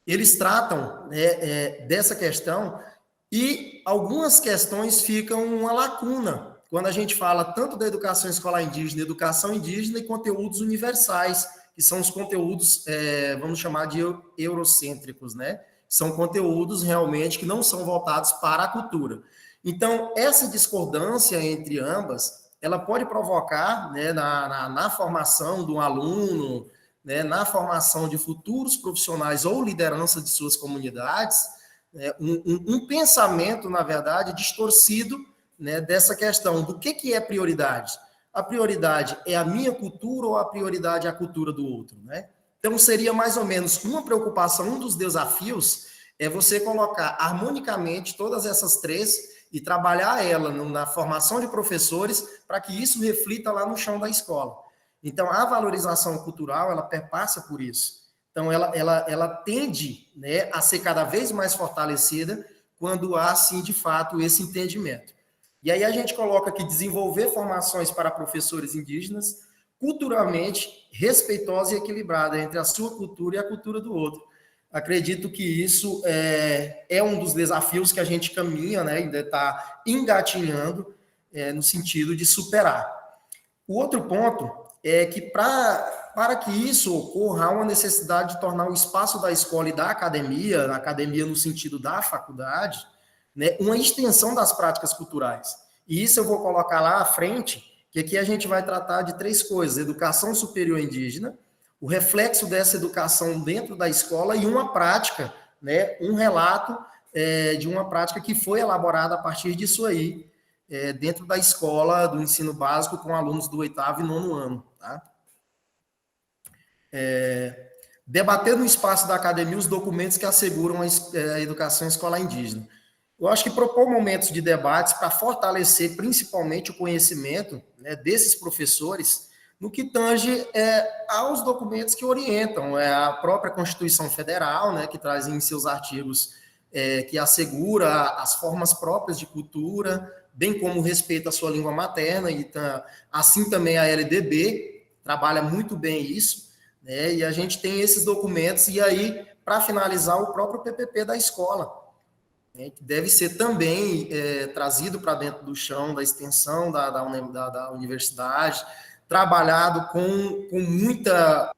eles tratam, né, dessa questão, e algumas questões ficam uma lacuna quando a gente fala tanto da educação escolar indígena, educação indígena e conteúdos universais, que são os conteúdos, vamos chamar de eurocêntricos, né? São conteúdos realmente que não são voltados para a cultura. Então, essa discordância entre ambas, ela pode provocar, né, na formação de um aluno, né, na formação de futuros profissionais ou liderança de suas comunidades, um pensamento, na verdade, distorcido, né, dessa questão do que é prioridade. A prioridade é a minha cultura ou a prioridade é a cultura do outro, né? Então, seria mais ou menos uma preocupação, um dos desafios é você colocar harmonicamente todas essas três e trabalhar ela na formação de professores para que isso reflita lá no chão da escola. Então, a valorização cultural, ela perpassa por isso. Então, ela tende, né, a ser cada vez mais fortalecida quando há, sim, de fato, esse entendimento. E aí a gente coloca que desenvolver formações para professores indígenas culturalmente respeitosa e equilibrada entre a sua cultura e a cultura do outro. Acredito que isso é um dos desafios que a gente caminha, né, ainda está engatinhando no sentido de superar. O outro ponto é que para que isso ocorra, há uma necessidade de tornar o espaço da escola e da academia, a academia no sentido da faculdade, né, uma extensão das práticas culturais. E isso eu vou colocar lá à frente, que aqui a gente vai tratar de três coisas: educação superior indígena, o reflexo dessa educação dentro da escola e uma prática, né, um relato de uma prática que foi elaborada a partir disso aí, dentro da escola do ensino básico com alunos do 8º e 9º ano. Tá? Debater no espaço da academia os documentos que asseguram a educação escolar indígena. Eu acho que propor momentos de debates para fortalecer principalmente o conhecimento, né, desses professores no que tange aos documentos que orientam a própria Constituição Federal, né, que traz em seus artigos que assegura as formas próprias de cultura, bem como o respeito à sua língua materna, e assim também a LDB trabalha muito bem isso, né, e a gente tem esses documentos, e aí, para finalizar, o próprio PPP da escola, que deve ser também trazido para dentro do chão da extensão da universidade, trabalhado com muita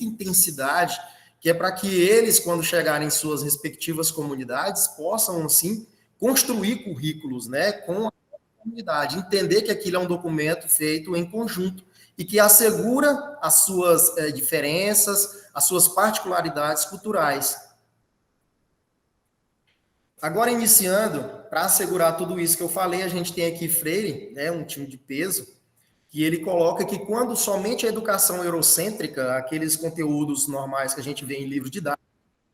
intensidade, que é para que eles, quando chegarem em suas respectivas comunidades, possam, assim, construir currículos, né, com a comunidade, entender que aquilo é um documento feito em conjunto e que assegura as suas diferenças, as suas particularidades culturais. Agora, iniciando, para assegurar tudo isso que eu falei, a gente tem aqui Freire, né, um time de peso, que ele coloca que quando somente a educação eurocêntrica, aqueles conteúdos normais que a gente vê em livros didáticos,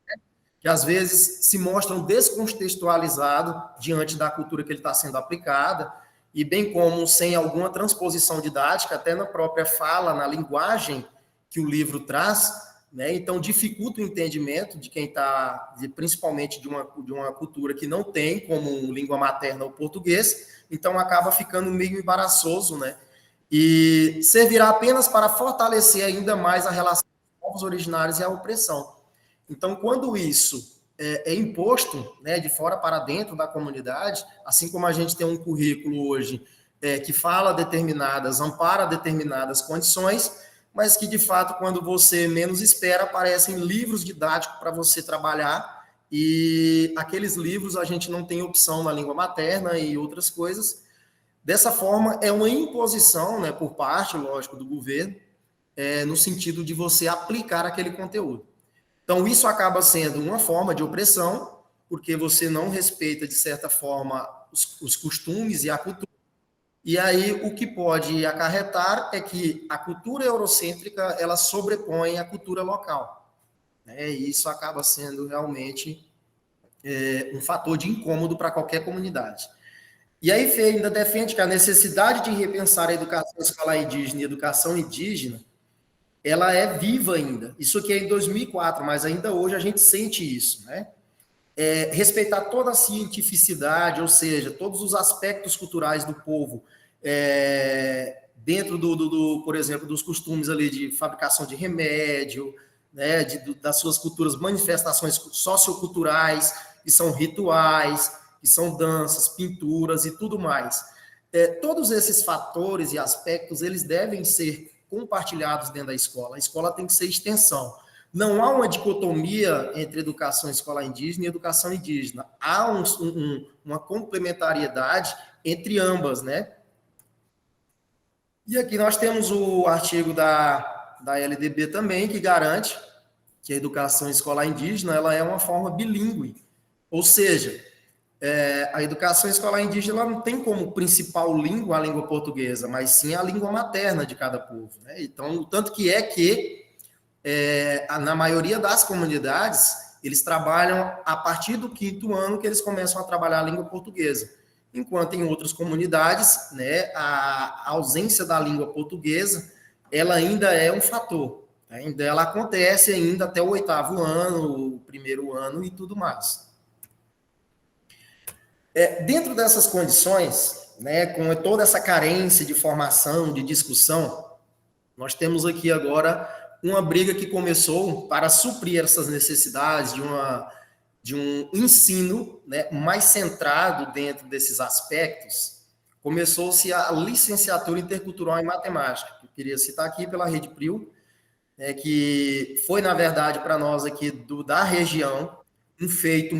né, que às vezes se mostram descontextualizados diante da cultura que ele está sendo aplicada, e bem como sem alguma transposição didática, até na própria fala, na linguagem que o livro traz, né? Então dificulta o entendimento de quem está, principalmente de uma cultura que não tem como língua materna o português, então acaba ficando meio embaraçoso, né? E servirá apenas para fortalecer ainda mais a relação com os povos originários e a opressão. Então, quando isso é imposto, né, de fora para dentro da comunidade, assim como a gente tem um currículo hoje que fala ampara determinadas condições, mas que, de fato, quando você menos espera, aparecem livros didáticos para você trabalhar, e aqueles livros a gente não tem opção na língua materna e outras coisas. Dessa forma, é uma imposição, né, por parte, lógico, do governo, no sentido de você aplicar aquele conteúdo. Então, isso acaba sendo uma forma de opressão, porque você não respeita, de certa forma, os costumes e a cultura. E aí, o que pode acarretar é que a cultura eurocêntrica, ela sobrepõe a cultura local, né? E isso acaba sendo realmente um fator de incômodo para qualquer comunidade. E aí, Fê ainda defende que a necessidade de repensar a educação escolar indígena e educação indígena, ela é viva ainda. Isso aqui é em 2004, mas ainda hoje a gente sente isso, né? Respeitar toda a cientificidade, ou seja, todos os aspectos culturais do povo, dentro por exemplo, dos costumes ali de fabricação de remédio, né, das suas culturas, manifestações socioculturais, que são rituais, que são danças, pinturas e tudo mais. Todos esses fatores e aspectos, eles devem ser compartilhados dentro da escola. A escola tem que ser extensão. Não há uma dicotomia entre educação escolar indígena e educação indígena. Há uma complementariedade entre ambas, né? E aqui nós temos o artigo da LDB também, que garante que a educação escolar indígena ela é uma forma bilíngue. Ou seja, a educação escolar indígena ela não tem como principal língua a língua portuguesa, mas sim a língua materna de cada povo, né? Então, o tanto que na maioria das comunidades, eles trabalham a partir do 5º ano que eles começam a trabalhar a língua portuguesa. Enquanto em outras comunidades, né, a ausência da língua portuguesa, ela ainda é um fator. Ainda ela acontece ainda até o 8º ano, o 1º ano e tudo mais. Dentro dessas condições, né, com toda essa carência de formação, de discussão, nós temos aqui agora uma briga que começou para suprir essas necessidades de um ensino, né, mais centrado dentro desses aspectos. Começou-se a licenciatura intercultural em matemática, que eu queria citar aqui pela Rede Prio, né, que foi, na verdade, para nós aqui da região, um feito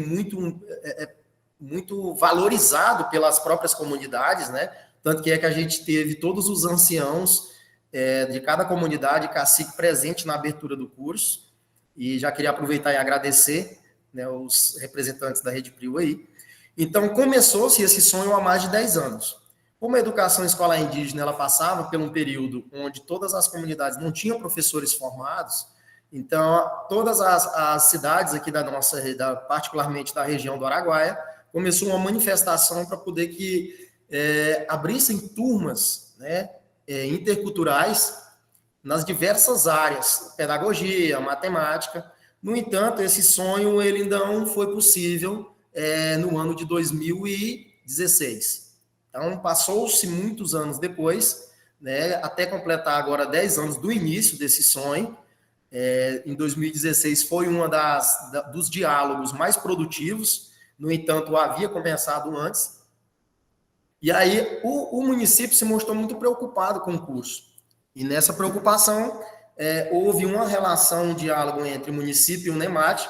muito valorizado pelas próprias comunidades, né? Tanto que a gente teve todos os anciãos de cada comunidade, cacique presente na abertura do curso, e já queria aproveitar e agradecer, né, os representantes da Rede Prio aí. Então, começou-se esse sonho há mais de 10 anos. Como a educação escolar indígena ela passava por um período onde todas as comunidades não tinham professores formados, então, todas as cidades aqui da nossa, particularmente da região do Araguaia, começou uma manifestação para poder que abrissem turmas, né, interculturais nas diversas áreas, pedagogia, matemática. No entanto, esse sonho ele não foi possível no ano de 2016. Então, passou-se muitos anos depois, né, até completar agora 10 anos do início desse sonho. Em 2016 foi dos diálogos mais produtivos, no entanto, havia começado antes. E aí o município se mostrou muito preocupado com o curso. E nessa preocupação, houve uma relação, um diálogo entre o município e o NEMAT,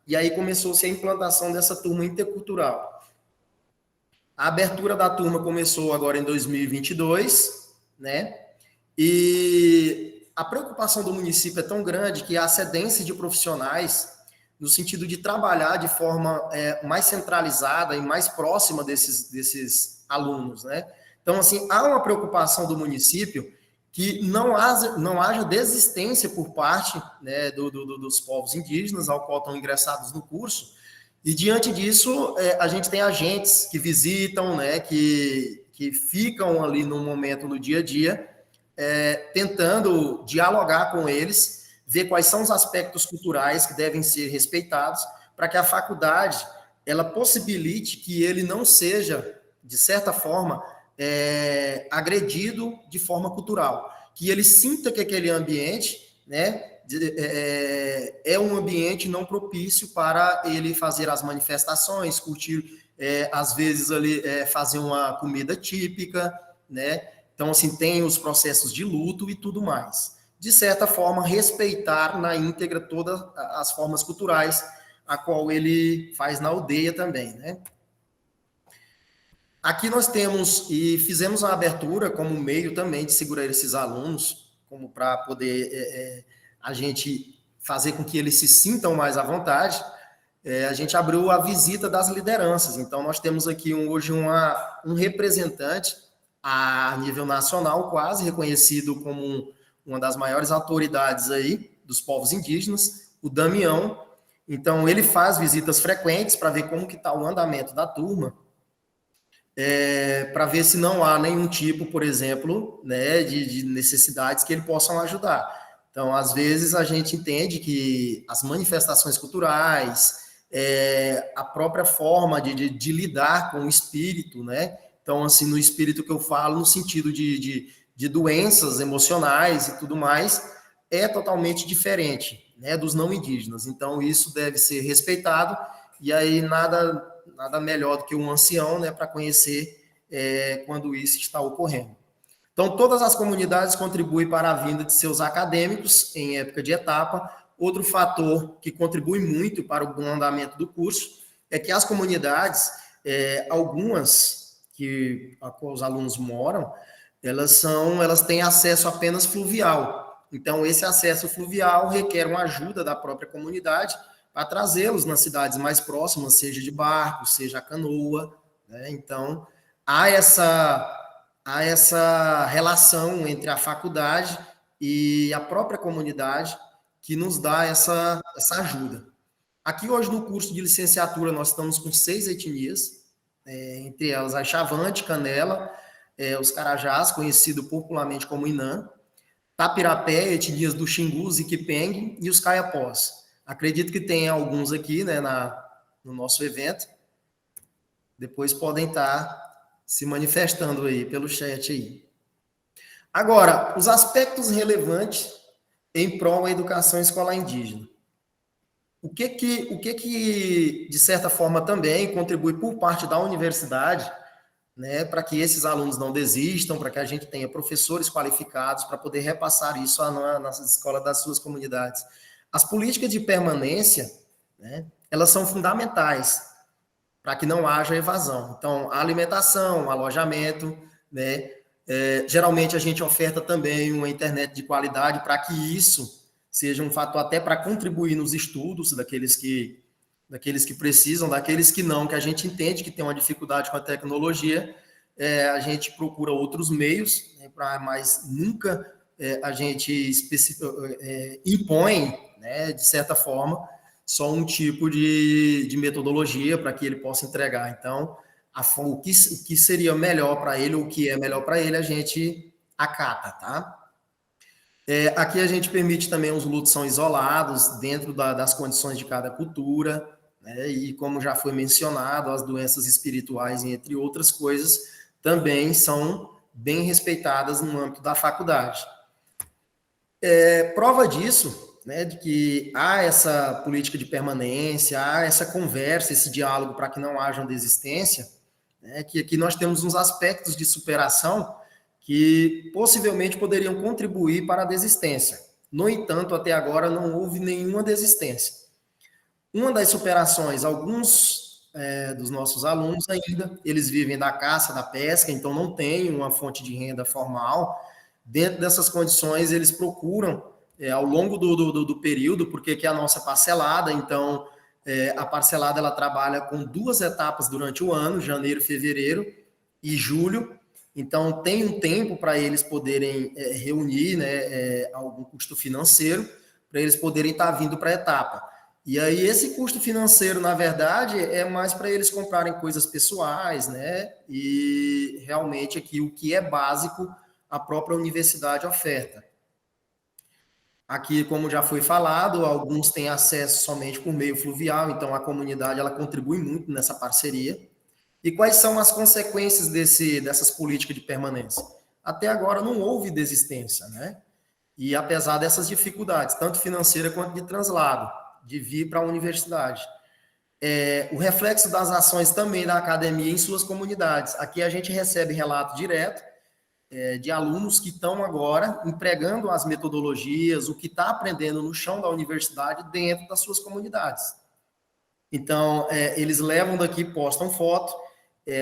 e aí começou-se a implantação dessa turma intercultural. A abertura da turma começou agora em 2022, né? E a preocupação do município é tão grande que a cedência de profissionais, no sentido de trabalhar de forma mais centralizada e mais próxima desses alunos, né? Então, assim, há uma preocupação do município que não haja desistência por parte, né, dos povos indígenas ao qual estão ingressados no curso, e diante disso, a gente tem agentes que visitam, né, que ficam ali no momento, no dia a dia, tentando dialogar com eles, ver quais são os aspectos culturais que devem ser respeitados, para que a faculdade ela possibilite que ele não seja, de certa forma, agredido de forma cultural, que ele sinta que aquele ambiente, né, é um ambiente não propício para ele fazer as manifestações, curtir, às vezes, ali, fazer uma comida típica, né? Então, assim, tem os processos de luto e tudo mais. De certa forma, respeitar na íntegra todas as formas culturais, a qual ele faz na aldeia também, né? Aqui nós temos, e fizemos a abertura como meio também de segurar esses alunos, como para poder a gente fazer com que eles se sintam mais à vontade, a gente abriu a visita das lideranças. Então, nós temos aqui hoje um representante a nível nacional, quase reconhecido como uma das maiores autoridades aí dos povos indígenas, o Damião. Então, ele faz visitas frequentes para ver como que está o andamento da turma, para ver se não há nenhum tipo, por exemplo, né, de necessidades que ele possam ajudar. Então, às vezes, a gente entende que as manifestações culturais, a própria forma de lidar com o espírito, né? Então, assim, no espírito que eu falo, no sentido de doenças emocionais e tudo mais, é totalmente diferente, né, dos não indígenas. Então, isso deve ser respeitado, e aí nada melhor do que um ancião, né, para conhecer quando isso está ocorrendo. Então, todas as comunidades contribuem para a vinda de seus acadêmicos em época de etapa. Outro fator que contribui muito para o bom andamento do curso é que as comunidades, algumas que os alunos moram, elas têm acesso apenas fluvial. Então, esse acesso fluvial requer uma ajuda da própria comunidade para trazê-los nas cidades mais próximas, seja de barco, seja a canoa, né? Então, há essa relação entre a faculdade e a própria comunidade que nos dá essa ajuda. Aqui hoje no curso de licenciatura nós estamos com 6 etnias, entre elas a Chavante, Canela, os Carajás, conhecido popularmente como Inã, Tapirapé, etnias do Xingu, Ziquipeng e os Caiapós. Acredito que tem alguns aqui, né, no nosso evento. Depois podem estar se manifestando aí pelo chat aí. Agora, os aspectos relevantes em prol da educação escolar indígena. O que de certa forma também contribui por parte da universidade, né, para que esses alunos não desistam, para que a gente tenha professores qualificados para poder repassar isso nas escolas das suas comunidades. As políticas de permanência, né, elas são fundamentais para que não haja evasão. Então, a alimentação, alojamento, né, geralmente a gente oferta também uma internet de qualidade para que isso seja um fator até para contribuir nos estudos daqueles que precisam, daqueles que não, que a gente entende que tem uma dificuldade com a tecnologia, a gente procura outros meios, né, mas nunca a gente impõe, né, de certa forma, só um tipo de metodologia para que ele possa entregar. Então, o que seria melhor para ele, o que é melhor para ele, a gente acata, tá? Aqui a gente permite também os lutos são isolados dentro das condições de cada cultura, né? E como já foi mencionado, as doenças espirituais, entre outras coisas, também são bem respeitadas no âmbito da faculdade. Prova disso, né, de que há essa política de permanência, há essa conversa, esse diálogo para que não haja uma desistência, né, que aqui nós temos uns aspectos de superação que possivelmente poderiam contribuir para a desistência. No entanto, até agora não houve nenhuma desistência. Uma das superações, alguns dos nossos alunos ainda, eles vivem da caça, da pesca, então não têm uma fonte de renda formal. Dentro dessas condições, eles procuram, ao longo do período, porque aqui é a nossa parcelada, então a parcelada ela trabalha com 2 etapas durante o ano, janeiro, fevereiro e julho. Então, tem um tempo para eles poderem reunir, né, algum custo financeiro, para eles poderem estar vindo para a etapa. E aí, esse custo financeiro, na verdade, é mais para eles comprarem coisas pessoais, né? E realmente aqui o que é básico, a própria universidade oferta. Aqui, como já foi falado, alguns têm acesso somente por meio fluvial, então a comunidade ela contribui muito nessa parceria. E quais são as consequências dessas políticas de permanência? Até agora não houve desistência, né? E apesar dessas dificuldades, tanto financeira quanto de translado, de vir para a universidade. O reflexo das ações também da academia em suas comunidades. Aqui a gente recebe relato direto de alunos que estão agora empregando as metodologias, o que está aprendendo no chão da universidade dentro das suas comunidades. Então, eles levam daqui, postam foto,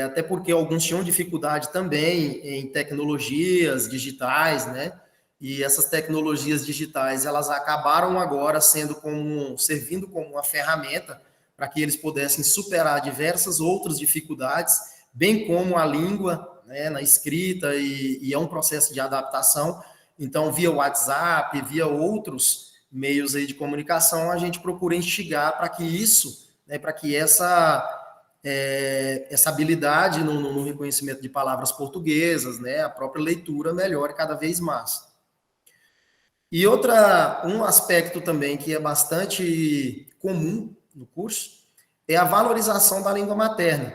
até porque alguns tinham dificuldade também em tecnologias digitais, né? E essas tecnologias digitais, elas acabaram agora servindo como uma ferramenta para que eles pudessem superar diversas outras dificuldades, bem como a língua, né, na escrita, e é um processo de adaptação. Então, via WhatsApp, via outros meios aí de comunicação, a gente procura instigar para que isso, né, para que essa habilidade no reconhecimento de palavras portuguesas, né, a própria leitura melhore cada vez mais. E um aspecto também que é bastante comum no curso é a valorização da língua materna.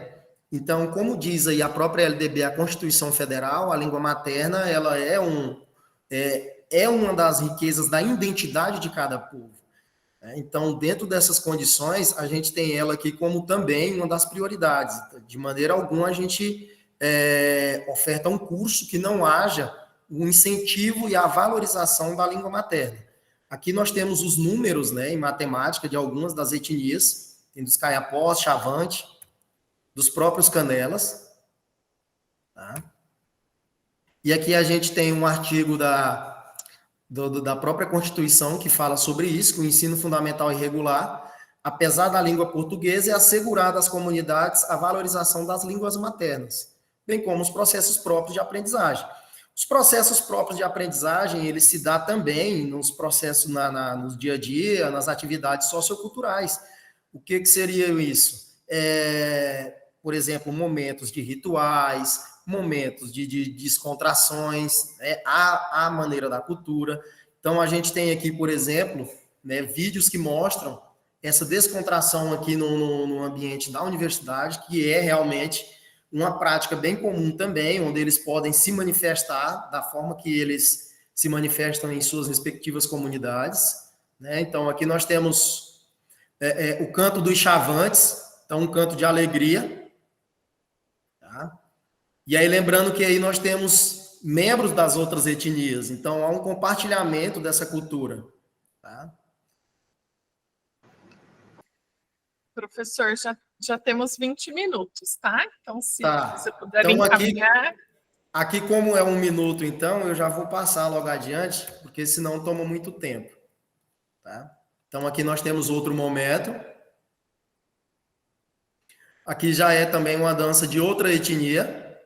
Então, como diz aí a própria LDB, a Constituição Federal, a língua materna, ela é uma das riquezas da identidade de cada povo. Então, dentro dessas condições, a gente tem ela aqui como também uma das prioridades. De maneira alguma, a gente oferta um curso que não haja o incentivo e a valorização da língua materna. Aqui nós temos os números, né, em matemática de algumas das etnias, tem dos Caiapós, Chavante, dos próprios Canelas. Tá? E aqui a gente tem um artigo da própria Constituição que fala sobre isso, que o ensino fundamental e regular, apesar da língua portuguesa, é assegurada às comunidades a valorização das línguas maternas, bem como os processos próprios de aprendizagem. Os processos próprios de aprendizagem, eles se dão também nos processos no dia a dia, nas atividades socioculturais. O que seria isso? Por exemplo, momentos de rituais, momentos de descontrações, à maneira da cultura. Então, a gente tem aqui, por exemplo, né, vídeos que mostram essa descontração aqui no ambiente da universidade, que é realmente uma prática bem comum também, onde eles podem se manifestar da forma que eles se manifestam em suas respectivas comunidades. Né? Então, aqui nós temos o canto dos chavantes, então um canto de alegria. Tá? E aí, lembrando que aí nós temos membros das outras etnias, então há um compartilhamento dessa cultura. Tá? Professor, já temos 20 minutos, tá? Então, se você puder então, encaminhar... Aqui, como é 1 minuto, então, eu já vou passar logo adiante, porque senão toma muito tempo. Tá? Então, aqui nós temos outro momento. Aqui já é também uma dança de outra etnia.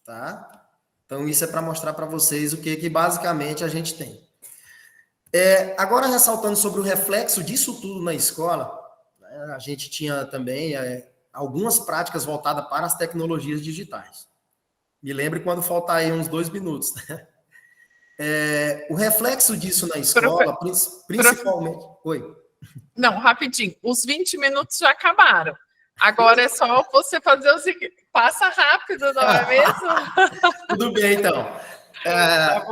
Tá? Então, isso é para mostrar para vocês o que basicamente a gente tem. Agora, ressaltando sobre o reflexo disso tudo na escola, a gente tinha também algumas práticas voltadas para as tecnologias digitais. Me lembre quando faltar aí uns 2 minutos. O reflexo disso na escola, principalmente... Oi. Não, rapidinho. Os 20 minutos já acabaram. Agora é só você fazer o seguinte. Passa rápido, não é mesmo? Tudo bem, então.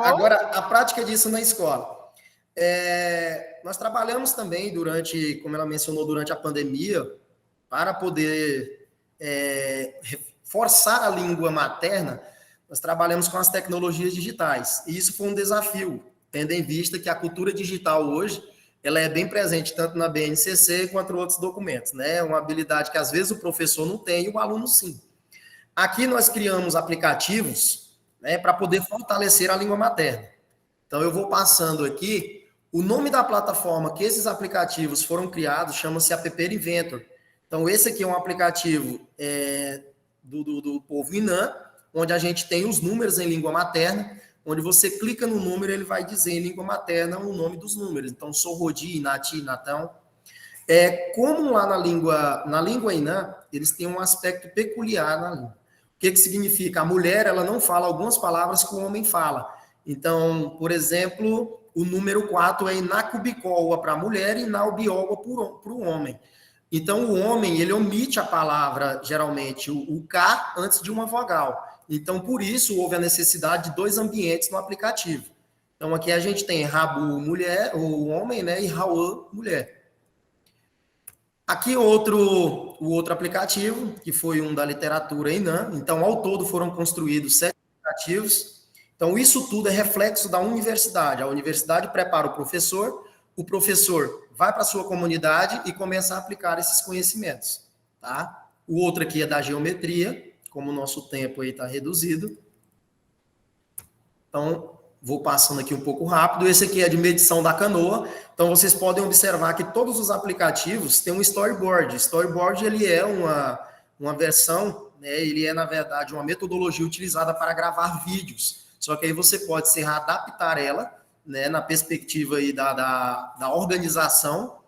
Agora, a prática disso na escola. Nós trabalhamos também como ela mencionou, durante a pandemia, para poder forçar a língua materna, nós trabalhamos com as tecnologias digitais. E isso foi um desafio, tendo em vista que a cultura digital hoje, ela é bem presente tanto na BNCC quanto em outros documentos, né? Uma habilidade que às vezes o professor não tem e o aluno sim. Aqui nós criamos aplicativos, né, para poder fortalecer a língua materna. Então eu vou passando aqui. O nome da plataforma que esses aplicativos foram criados chama-se App Inventor. Então, esse aqui é um aplicativo do povo Inã, onde a gente tem os números em língua materna, onde você clica no número, ele vai dizer em língua materna o nome dos números. Então, Sorrodi, Inati, Natão. Como lá na língua Inã, eles têm um aspecto peculiar na língua. O que significa? A mulher, ela não fala algumas palavras que o homem fala. Então, por exemplo... O número 4 é Inacubicoa para a mulher e Inaubioa para o homem. Então, o homem, ele omite a palavra, geralmente, o K antes de uma vogal. Então, por isso, houve a necessidade de 2 ambientes no aplicativo. Então, aqui a gente tem Rabu mulher, ou homem, né, e Raul mulher. Aqui o outro aplicativo, que foi um da literatura INAM. Então, ao todo foram construídos 7 aplicativos. Então, isso tudo é reflexo da universidade. A universidade prepara o professor vai para a sua comunidade e começa a aplicar esses conhecimentos, tá? O outro aqui é da geometria, como o nosso tempo aí está reduzido. Então, vou passando aqui um pouco rápido. Esse aqui é de medição da canoa. Então, vocês podem observar que todos os aplicativos têm um storyboard. Storyboard, ele é uma versão, né, ele é, na verdade, uma metodologia utilizada para gravar vídeos. Só que aí você pode se adaptar ela, né, na perspectiva aí da organização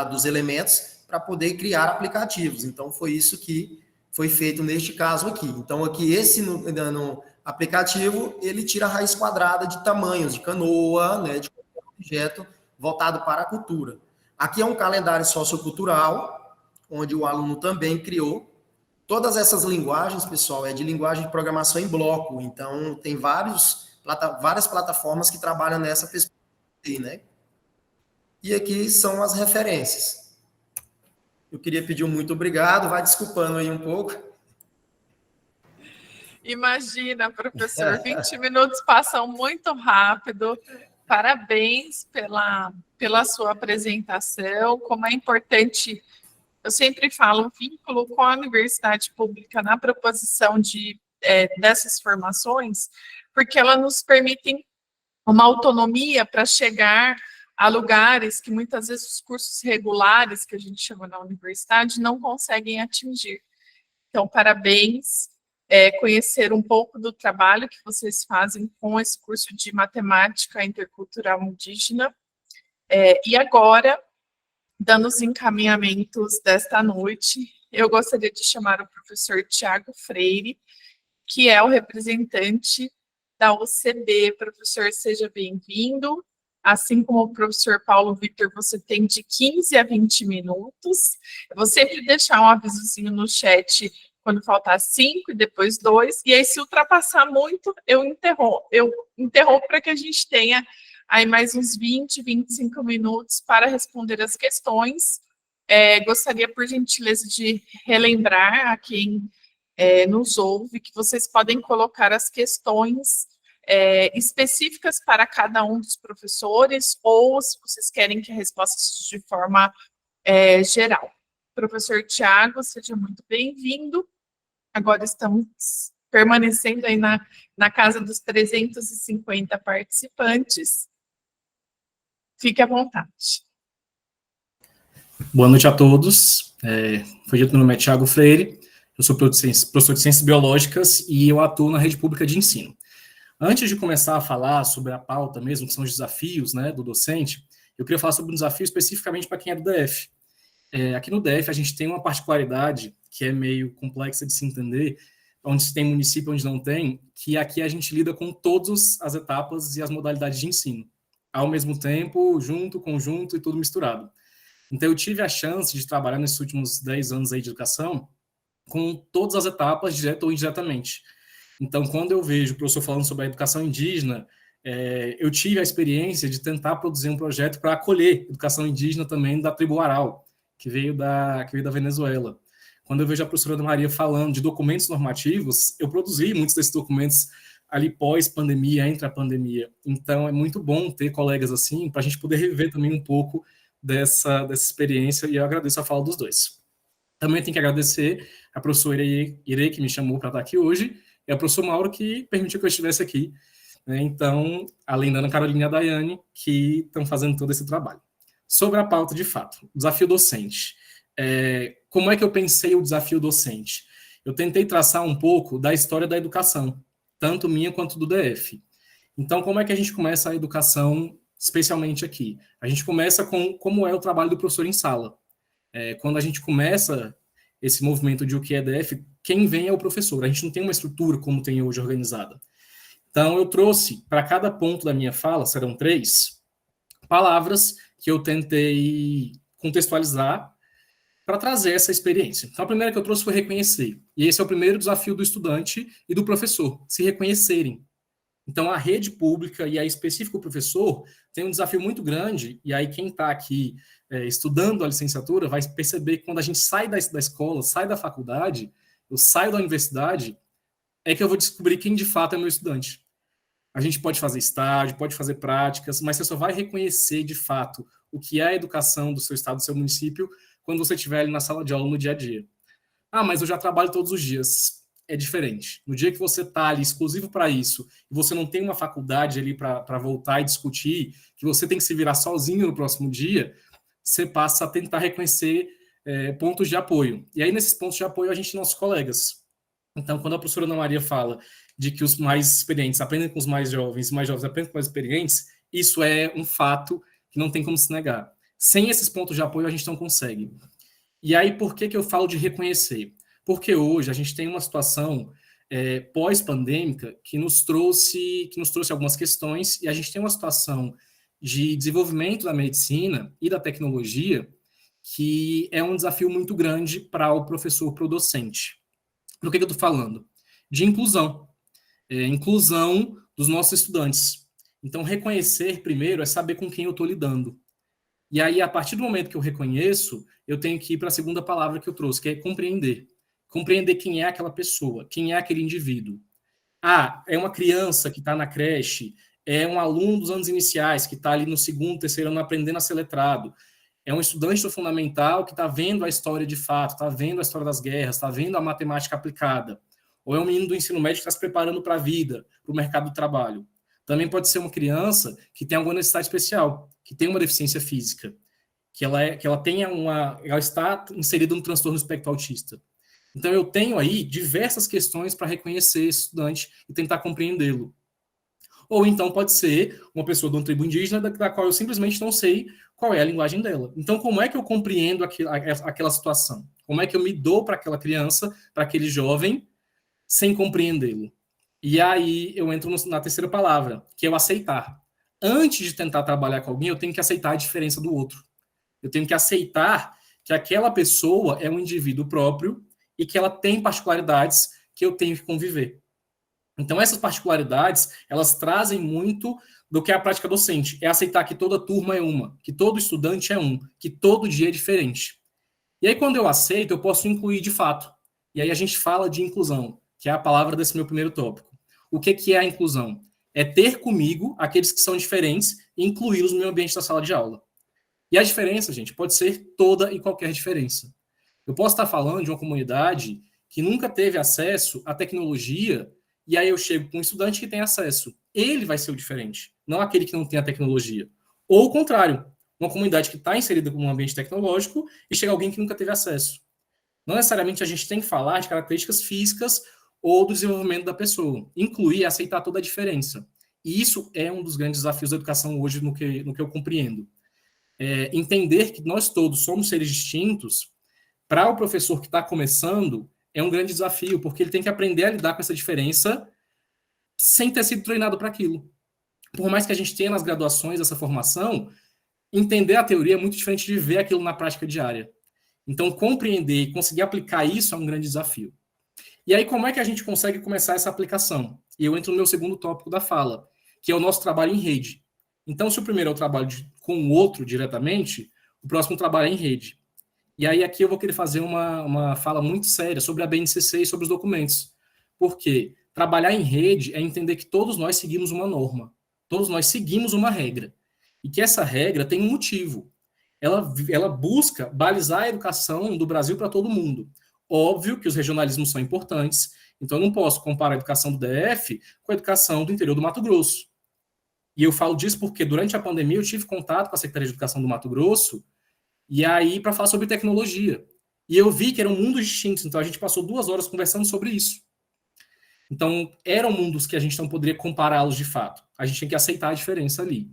dos elementos para poder criar aplicativos. Então, foi isso que foi feito neste caso aqui. Então, aqui, esse no aplicativo, ele tira a raiz quadrada de tamanhos, de canoa, né, de qualquer objeto voltado para a cultura. Aqui é um calendário sociocultural, onde o aluno também criou. Todas essas linguagens, pessoal, é de linguagem de programação em bloco. Então, tem várias plataformas que trabalham nessa perspectiva, né? E aqui são as referências. Eu queria pedir um muito obrigado, vai desculpando aí um pouco. Imagina, professor, 20 minutos passam muito rápido. Parabéns pela sua apresentação. Como é importante, eu sempre falo, o vínculo com a universidade pública na proposição dessas formações, porque elas nos permitem uma autonomia para chegar a lugares que muitas vezes os cursos regulares que a gente chama na universidade não conseguem atingir. Então, parabéns. Conhecer um pouco do trabalho que vocês fazem com esse curso de matemática intercultural indígena. E agora, dando os encaminhamentos desta noite, eu gostaria de chamar o professor Tiago Freire, que é o representante da UCB. Professor, seja bem-vindo. Assim como o professor Paulo Victor, você tem de 15 a 20 minutos. Eu vou sempre deixar um avisozinho no chat quando faltar 5 e depois 2, e aí se ultrapassar muito, eu interrompo para que a gente tenha aí mais uns 20, 25 minutos para responder as questões. Gostaria, por gentileza, de relembrar a quem nos ouve que vocês podem colocar as questões específicas para cada um dos professores, ou se vocês querem que a resposta seja de forma geral. Professor Tiago, seja muito bem-vindo. Agora estamos permanecendo aí na casa dos 350 participantes. Fique à vontade. Boa noite a todos. Foi dito, meu nome é Tiago Freire, eu sou professor de Ciências Biológicas e eu atuo na rede pública de ensino. Antes de começar a falar sobre a pauta mesmo, que são os desafios, né, do docente, eu queria falar sobre um desafio especificamente para quem é do DF. Aqui no DF, a gente tem uma particularidade que é meio complexa de se entender, onde se tem município, onde não tem, que aqui a gente lida com todas as etapas e as modalidades de ensino, ao mesmo tempo, junto, conjunto e tudo misturado. Então, eu tive a chance de trabalhar nesses últimos 10 anos aí de educação com todas as etapas, direto ou indiretamente. Então, quando eu vejo o professor falando sobre a educação indígena, eu tive a experiência de tentar produzir um projeto para acolher educação indígena também da tribo Aral, que veio da Venezuela. Quando eu vejo a professora Ana Maria falando de documentos normativos, eu produzi muitos desses documentos ali pós-pandemia, entre a pandemia. Então, é muito bom ter colegas assim, para a gente poder rever também um pouco dessa experiência, e eu agradeço a fala dos dois. Também tenho que agradecer a professora Irei, que me chamou para estar aqui hoje, e a professora Mauro, que permitiu que eu estivesse aqui. Então, além da Ana Carolina e a Daiane, que estão fazendo todo esse trabalho. Sobre a pauta, de fato, desafio docente. Como é que eu pensei o desafio docente? Eu tentei traçar um pouco da história da educação, tanto minha quanto do DF. Então, como é que a gente começa a educação, especialmente aqui? A gente começa com como é o trabalho do professor em sala. Quando a gente começa esse movimento de o que é DF, quem vem é o professor. A gente não tem uma estrutura como tem hoje organizada. Então, eu trouxe, para cada ponto da minha fala, serão 3 palavras que eu tentei contextualizar para trazer essa experiência. Então, a primeira que eu trouxe foi reconhecer. E esse é o primeiro desafio do estudante e do professor, se reconhecerem. Então, a rede pública, e aí específico o professor, tem um desafio muito grande, e aí quem está aqui estudando a licenciatura vai perceber que quando a gente sai da escola, sai da faculdade, eu saio da universidade, é que eu vou descobrir quem de fato é meu estudante. A gente pode fazer estágio, pode fazer práticas, mas você só vai reconhecer de fato o que é a educação do seu estado, do seu município, quando você estiver ali na sala de aula no dia a dia. Ah, mas eu já trabalho todos os dias. É diferente. No dia que você está ali exclusivo para isso, e você não tem uma faculdade ali para voltar e discutir, que você tem que se virar sozinho no próximo dia, você passa a tentar reconhecer pontos de apoio. E aí, nesses pontos de apoio, a gente tem nossos colegas. Então, quando a professora Ana Maria fala de que os mais experientes aprendem com os mais jovens aprendem com os mais experientes, isso é um fato que não tem como se negar. Sem esses pontos de apoio, a gente não consegue. E aí, por que eu falo de reconhecer? Porque hoje a gente tem uma situação pós-pandêmica que nos trouxe algumas questões, e a gente tem uma situação de desenvolvimento da medicina e da tecnologia que é um desafio muito grande para o professor, para o docente. Do que eu estou falando? De inclusão. Inclusão dos nossos estudantes. Então, reconhecer primeiro é saber com quem eu estou lidando. E aí, a partir do momento que eu reconheço, eu tenho que ir para a segunda palavra que eu trouxe, que é compreender. Compreender quem é aquela pessoa, quem é aquele indivíduo. Ah, é uma criança que está na creche, é um aluno dos anos iniciais, que está ali no segundo, terceiro ano aprendendo a ser letrado. É um estudante do fundamental que está vendo a história de fato, está vendo a história das guerras, está vendo a matemática aplicada. Ou é um menino do ensino médio que está se preparando para a vida, para o mercado do trabalho. Também pode ser uma criança que tem alguma necessidade especial, que tem uma deficiência física, que ela está inserida no transtorno espectro autista. Então, eu tenho aí diversas questões para reconhecer esse estudante e tentar compreendê-lo. Ou então pode ser uma pessoa de uma tribo indígena da qual eu simplesmente não sei qual é a linguagem dela. Então, como é que eu compreendo aquela situação? Como é que eu me dou para aquela criança, para aquele jovem, sem compreendê-lo? E aí eu entro na terceira palavra, que é o aceitar. Antes de tentar trabalhar com alguém, eu tenho que aceitar a diferença do outro. Eu tenho que aceitar que aquela pessoa é um indivíduo próprio e que ela tem particularidades que eu tenho que conviver. Então, essas particularidades, elas trazem muito do que é a prática docente. É aceitar que toda turma é uma, que todo estudante é um, que todo dia é diferente. E aí, quando eu aceito, eu posso incluir de fato. E aí a gente fala de inclusão, que é a palavra desse meu primeiro tópico. O que é a inclusão? É ter comigo aqueles que são diferentes e incluí-los no meu ambiente da sala de aula. E a diferença, gente, pode ser toda e qualquer diferença. Eu posso estar falando de uma comunidade que nunca teve acesso à tecnologia, e aí eu chego com um estudante que tem acesso. Ele vai ser o diferente, não aquele que não tem a tecnologia. Ou o contrário, uma comunidade que está inserida como um ambiente tecnológico e chega alguém que nunca teve acesso. Não necessariamente a gente tem que falar de características físicas ou do desenvolvimento da pessoa. Incluir e aceitar toda a diferença. E isso é um dos grandes desafios da educação hoje no que eu compreendo. Entender que nós todos somos seres distintos, para o professor que está começando, é um grande desafio, porque ele tem que aprender a lidar com essa diferença sem ter sido treinado para aquilo. Por mais que a gente tenha nas graduações essa formação, entender a teoria é muito diferente de ver aquilo na prática diária. Então, compreender e conseguir aplicar isso é um grande desafio. E aí, como é que a gente consegue começar essa aplicação? E eu entro no meu segundo tópico da fala, que é o nosso trabalho em rede. Então, se o primeiro é o trabalho com o outro diretamente, o próximo trabalho é em rede. E aí aqui eu vou querer fazer uma fala muito séria sobre a BNCC e sobre os documentos. Porque trabalhar em rede é entender que todos nós seguimos uma norma. Todos nós seguimos uma regra. E que essa regra tem um motivo. Ela busca balizar a educação do Brasil para todo mundo. Óbvio que os regionalismos são importantes, então eu não posso comparar a educação do DF com a educação do interior do Mato Grosso. E eu falo disso porque durante a pandemia eu tive contato com a Secretaria de Educação do Mato Grosso, e aí para falar sobre tecnologia. E eu vi que eram mundos distintos, então a gente passou 2 horas conversando sobre isso. Então, eram mundos que a gente não poderia compará-los de fato. A gente tem que aceitar a diferença ali.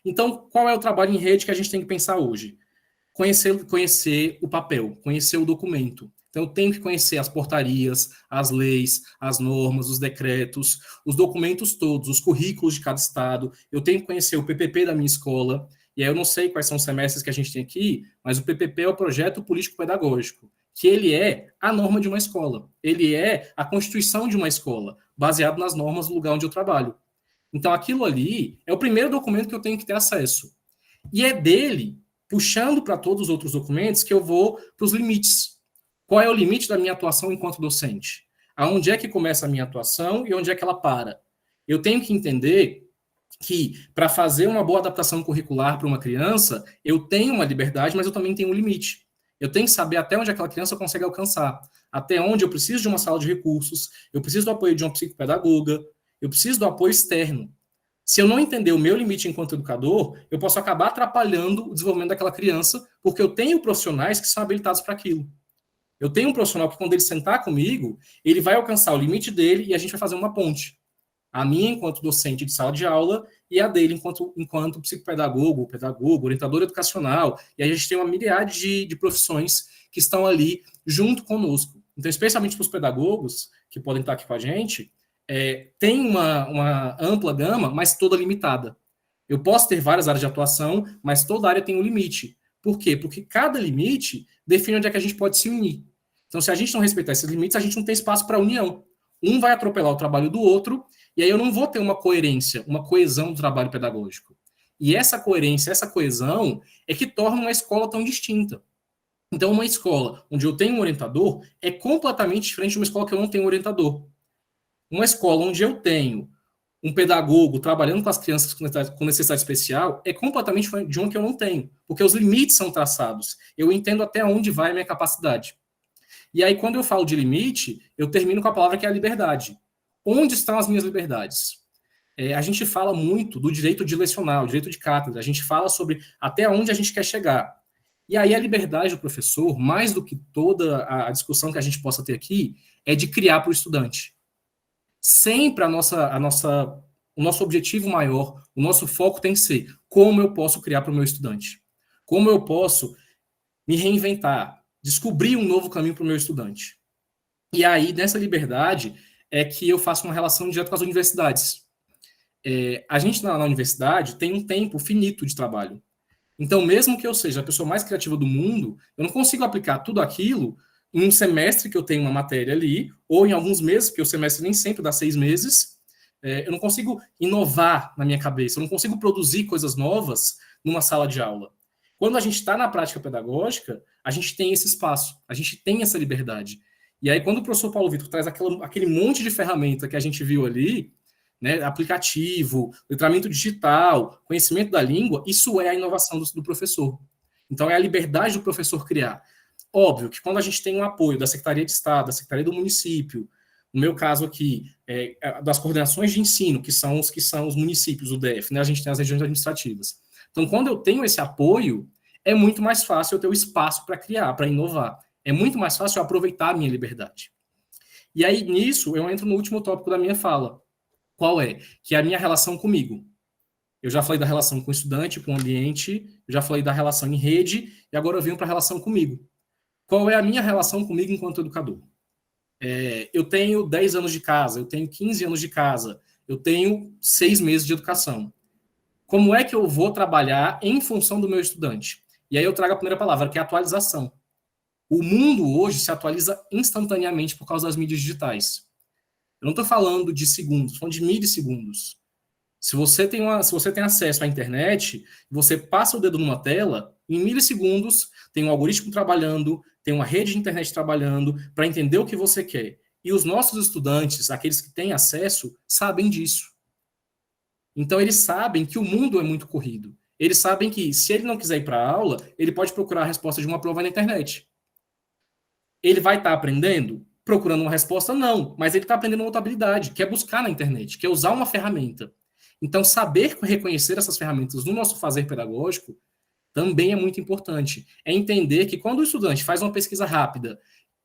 Então, qual é o trabalho em rede que a gente tem que pensar hoje? Conhecer o papel, conhecer o documento. Então, eu tenho que conhecer as portarias, as leis, as normas, os decretos, os documentos todos, os currículos de cada estado. Eu tenho que conhecer o PPP da minha escola. E aí eu não sei quais são os semestres que a gente tem aqui, mas o PPP é o Projeto Político Pedagógico, que ele é a norma de uma escola. Ele é a constituição de uma escola, baseado nas normas do lugar onde eu trabalho. Então, aquilo ali é o primeiro documento que eu tenho que ter acesso. E é dele, puxando para todos os outros documentos, que eu vou para os limites. Qual é o limite da minha atuação enquanto docente? Aonde é que começa a minha atuação e onde é que ela para? Eu tenho que entender que, para fazer uma boa adaptação curricular para uma criança, eu tenho uma liberdade, mas eu também tenho um limite. Eu tenho que saber até onde aquela criança consegue alcançar, até onde eu preciso de uma sala de recursos, eu preciso do apoio de uma psicopedagoga, eu preciso do apoio externo. Se eu não entender o meu limite enquanto educador, eu posso acabar atrapalhando o desenvolvimento daquela criança, porque eu tenho profissionais que são habilitados para aquilo. Eu tenho um profissional que, quando ele sentar comigo, ele vai alcançar o limite dele e a gente vai fazer uma ponte. A minha, enquanto docente de sala de aula, e a dele, enquanto psicopedagogo, pedagogo, orientador educacional. E aí a gente tem uma miríade de profissões que estão ali junto conosco. Então, especialmente para os pedagogos que podem estar aqui com a gente, tem uma ampla gama, mas toda limitada. Eu posso ter várias áreas de atuação, mas toda área tem um limite. Por quê? Porque cada limite define onde é que a gente pode se unir. Então, se a gente não respeitar esses limites, a gente não tem espaço para união. Um vai atropelar o trabalho do outro, e aí eu não vou ter uma coerência, uma coesão do trabalho pedagógico. E essa coerência, essa coesão, é que torna uma escola tão distinta. Então, uma escola onde eu tenho um orientador é completamente diferente de uma escola que eu não tenho um orientador. Uma escola onde eu tenho um pedagogo trabalhando com as crianças com necessidade especial é completamente diferente de uma que eu não tenho, porque os limites são traçados. Eu entendo até onde vai a minha capacidade. E aí, quando eu falo de limite, eu termino com a palavra que é a liberdade. Onde estão as minhas liberdades? A gente fala muito do direito de lecionar, o direito de cátedra, a gente fala sobre até onde a gente quer chegar. E aí a liberdade do professor, mais do que toda a discussão que a gente possa ter aqui, é de criar para o estudante. Sempre o nosso objetivo maior, o nosso foco tem que ser como eu posso criar para o meu estudante. Como eu posso me reinventar, descobrir um novo caminho para o meu estudante. E aí, nessa liberdade, é que eu faço uma relação direta com as universidades. A gente, na universidade, tem um tempo finito de trabalho. Então, mesmo que eu seja a pessoa mais criativa do mundo, eu não consigo aplicar tudo aquilo em um semestre que eu tenho uma matéria ali, ou em alguns meses, porque o semestre nem sempre dá 6 meses. Eu não consigo inovar na minha cabeça, eu não consigo produzir coisas novas numa sala de aula. Quando a gente está na prática pedagógica, a gente tem esse espaço, a gente tem essa liberdade. E aí, quando o professor Paulo Vitor traz aquele monte de ferramenta que a gente viu ali, né, aplicativo, letramento digital, conhecimento da língua, isso é a inovação do professor. Então, é a liberdade do professor criar. Óbvio que quando a gente tem um apoio da Secretaria de Estado, da Secretaria do Município, no meu caso aqui, das coordenações de ensino, que são os municípios, o DF, né, a gente tem as regiões administrativas. Então, quando eu tenho esse apoio, é muito mais fácil eu ter o espaço para criar, para inovar. É muito mais fácil eu aproveitar a minha liberdade. E aí, nisso, eu entro no último tópico da minha fala. Qual é? Que é a minha relação comigo. Eu já falei da relação com o estudante, com o ambiente, eu já falei da relação em rede, e agora eu venho para a relação comigo. Qual é a minha relação comigo enquanto educador? Eu tenho 10 anos de casa, eu tenho 15 anos de casa, eu tenho 6 meses de educação. Como é que eu vou trabalhar em função do meu estudante? E aí eu trago a primeira palavra, que é atualização. O mundo hoje se atualiza instantaneamente por causa das mídias digitais. Eu não estou falando de segundos, estou falando de milissegundos. Se você tem acesso à internet, você passa o dedo numa tela, em milissegundos tem um algoritmo trabalhando, tem uma rede de internet trabalhando para entender o que você quer. E os nossos estudantes, aqueles que têm acesso, sabem disso. Então, eles sabem que o mundo é muito corrido. Eles sabem que, se ele não quiser ir para a aula, ele pode procurar a resposta de uma prova na internet. Ele vai estar aprendendo? Procurando uma resposta? Não. Mas ele está aprendendo uma outra habilidade, que é buscar na internet, que é usar uma ferramenta. Então, saber reconhecer essas ferramentas no nosso fazer pedagógico também é muito importante. É entender que quando o estudante faz uma pesquisa rápida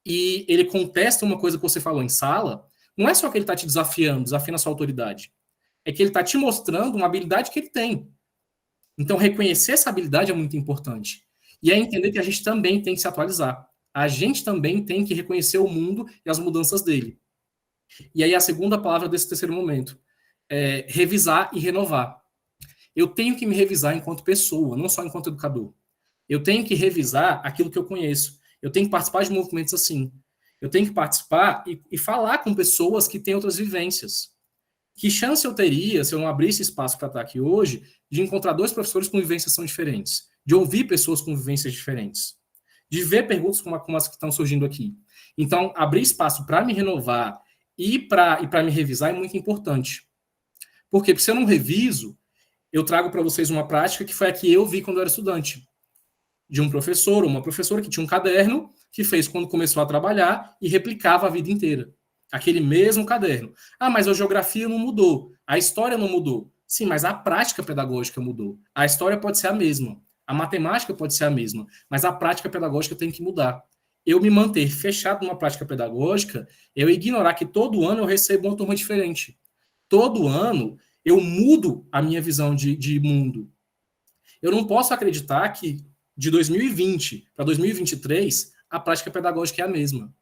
e ele contesta uma coisa que você falou em sala, não é só que ele está te desafiando a sua autoridade. É que ele está te mostrando uma habilidade que ele tem. Então, reconhecer essa habilidade é muito importante. E é entender que a gente também tem que se atualizar. A gente também tem que reconhecer o mundo e as mudanças dele. E aí, a segunda palavra desse terceiro momento é revisar e renovar. Eu tenho que me revisar enquanto pessoa, não só enquanto educador. Eu tenho que revisar aquilo que eu conheço. Eu tenho que participar de movimentos assim. Eu tenho que participar e falar com pessoas que têm outras vivências. Que chance eu teria, se eu não abrisse espaço para estar aqui hoje, de encontrar 2 professores com vivências tão diferentes, de ouvir pessoas com vivências diferentes, de ver perguntas como as que estão surgindo aqui. Então, abrir espaço para me renovar e para me revisar é muito importante. Por quê? Porque se eu não reviso, eu trago para vocês uma prática que foi a que eu vi quando eu era estudante, de um professor ou uma professora que tinha um caderno que fez quando começou a trabalhar e replicava a vida inteira. Aquele mesmo caderno. Ah, mas a geografia não mudou, a história não mudou. Sim, mas a prática pedagógica mudou. A história pode ser a mesma, a matemática pode ser a mesma, mas a prática pedagógica tem que mudar. Eu me manter fechado numa prática pedagógica, eu ignorar que todo ano eu recebo uma turma diferente. Todo ano eu mudo a minha visão de mundo. Eu não posso acreditar que de 2020 para 2023 a prática pedagógica é a mesma.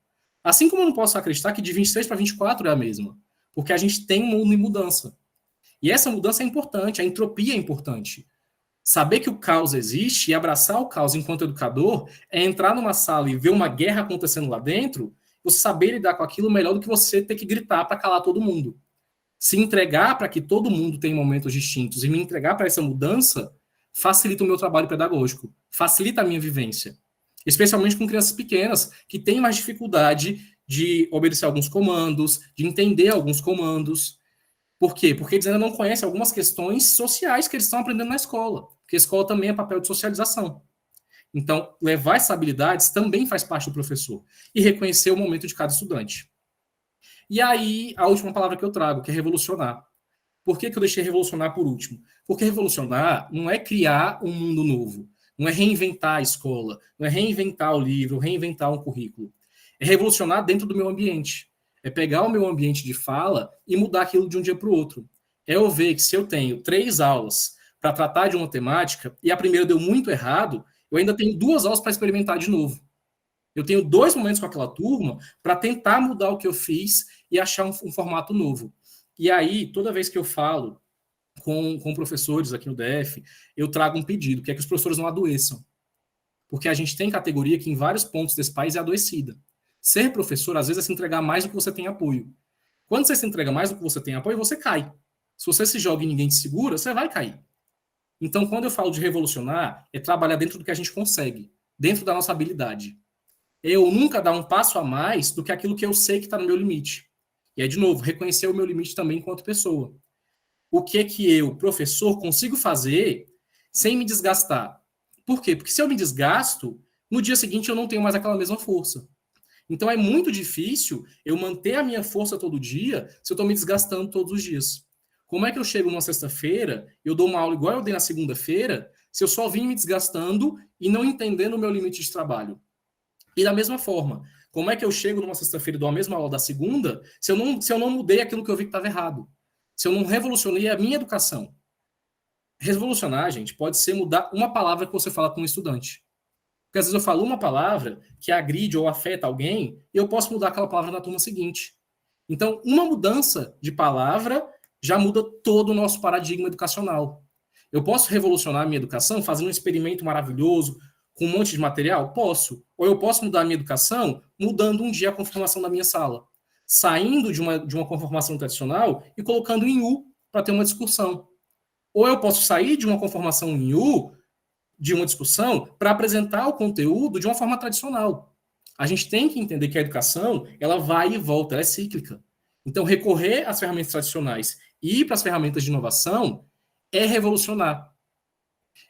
Assim como eu não posso acreditar que de 23 para 24 é a mesma. Porque a gente tem um mundo em mudança. E essa mudança é importante, a entropia é importante. Saber que o caos existe e abraçar o caos enquanto educador é entrar numa sala e ver uma guerra acontecendo lá dentro, você saber lidar com aquilo melhor do que você ter que gritar para calar todo mundo. Se entregar para que todo mundo tenha momentos distintos e me entregar para essa mudança facilita o meu trabalho pedagógico, facilita a minha vivência. Especialmente com crianças pequenas, que têm mais dificuldade de obedecer alguns comandos, de entender alguns comandos. Por quê? Porque eles ainda não conhecem algumas questões sociais que eles estão aprendendo na escola. Porque a escola também é papel de socialização. Então, levar essas habilidades também faz parte do professor. E reconhecer o momento de cada estudante. E aí, a última palavra que eu trago, que é revolucionar. Por que eu deixei revolucionar por último? Porque revolucionar não é criar um mundo novo. Não é reinventar a escola. Não é reinventar o livro, reinventar um currículo. É revolucionar dentro do meu ambiente. É pegar o meu ambiente de fala e mudar aquilo de um dia para o outro. É eu ver que se eu tenho 3 aulas para tratar de uma temática e a primeira deu muito errado, eu ainda tenho 2 aulas para experimentar de novo. Eu tenho 2 momentos com aquela turma para tentar mudar o que eu fiz e achar um formato novo. E aí, toda vez que eu falo com professores aqui no DF, eu trago um pedido, que é que os professores não adoeçam. Porque a gente tem categoria que em vários pontos desse país é adoecida. Ser professor, às vezes, é se entregar mais do que você tem apoio. Quando você se entrega mais do que você tem apoio, você cai. Se você se joga e ninguém te segura, você vai cair. Então, quando eu falo de revolucionar, é trabalhar dentro do que a gente consegue, dentro da nossa habilidade. Eu nunca dar um passo a mais do que aquilo que eu sei que está no meu limite. E aí, de novo, reconhecer o meu limite também enquanto pessoa. O que é que eu, professor, consigo fazer sem me desgastar? Por quê? Porque se eu me desgasto, no dia seguinte eu não tenho mais aquela mesma força. Então é muito difícil eu manter a minha força todo dia se eu estou me desgastando todos os dias. Como é que eu chego numa sexta-feira, eu dou uma aula igual eu dei na segunda-feira, se eu só vim me desgastando e não entendendo o meu limite de trabalho? E da mesma forma, como é que eu chego numa sexta-feira e dou a mesma aula da segunda, se eu não mudei aquilo que eu vi que estava errado? Se eu não revolucionei a minha educação? Revolucionar, gente, pode ser mudar uma palavra que você fala com um estudante. Porque às vezes eu falo uma palavra que agride ou afeta alguém, e eu posso mudar aquela palavra na turma seguinte. Então, uma mudança de palavra já muda todo o nosso paradigma educacional. Eu posso revolucionar a minha educação fazendo um experimento maravilhoso, com um monte de material? Posso. Ou eu posso mudar a minha educação mudando um dia a conformação da minha sala. Saindo de uma conformação tradicional e colocando em U para ter uma discussão. Ou eu posso sair de uma conformação em U, de uma discussão, para apresentar o conteúdo de uma forma tradicional. A gente tem que entender que a educação, ela vai e volta, ela é cíclica. Então, recorrer às ferramentas tradicionais e ir para as ferramentas de inovação é revolucionar.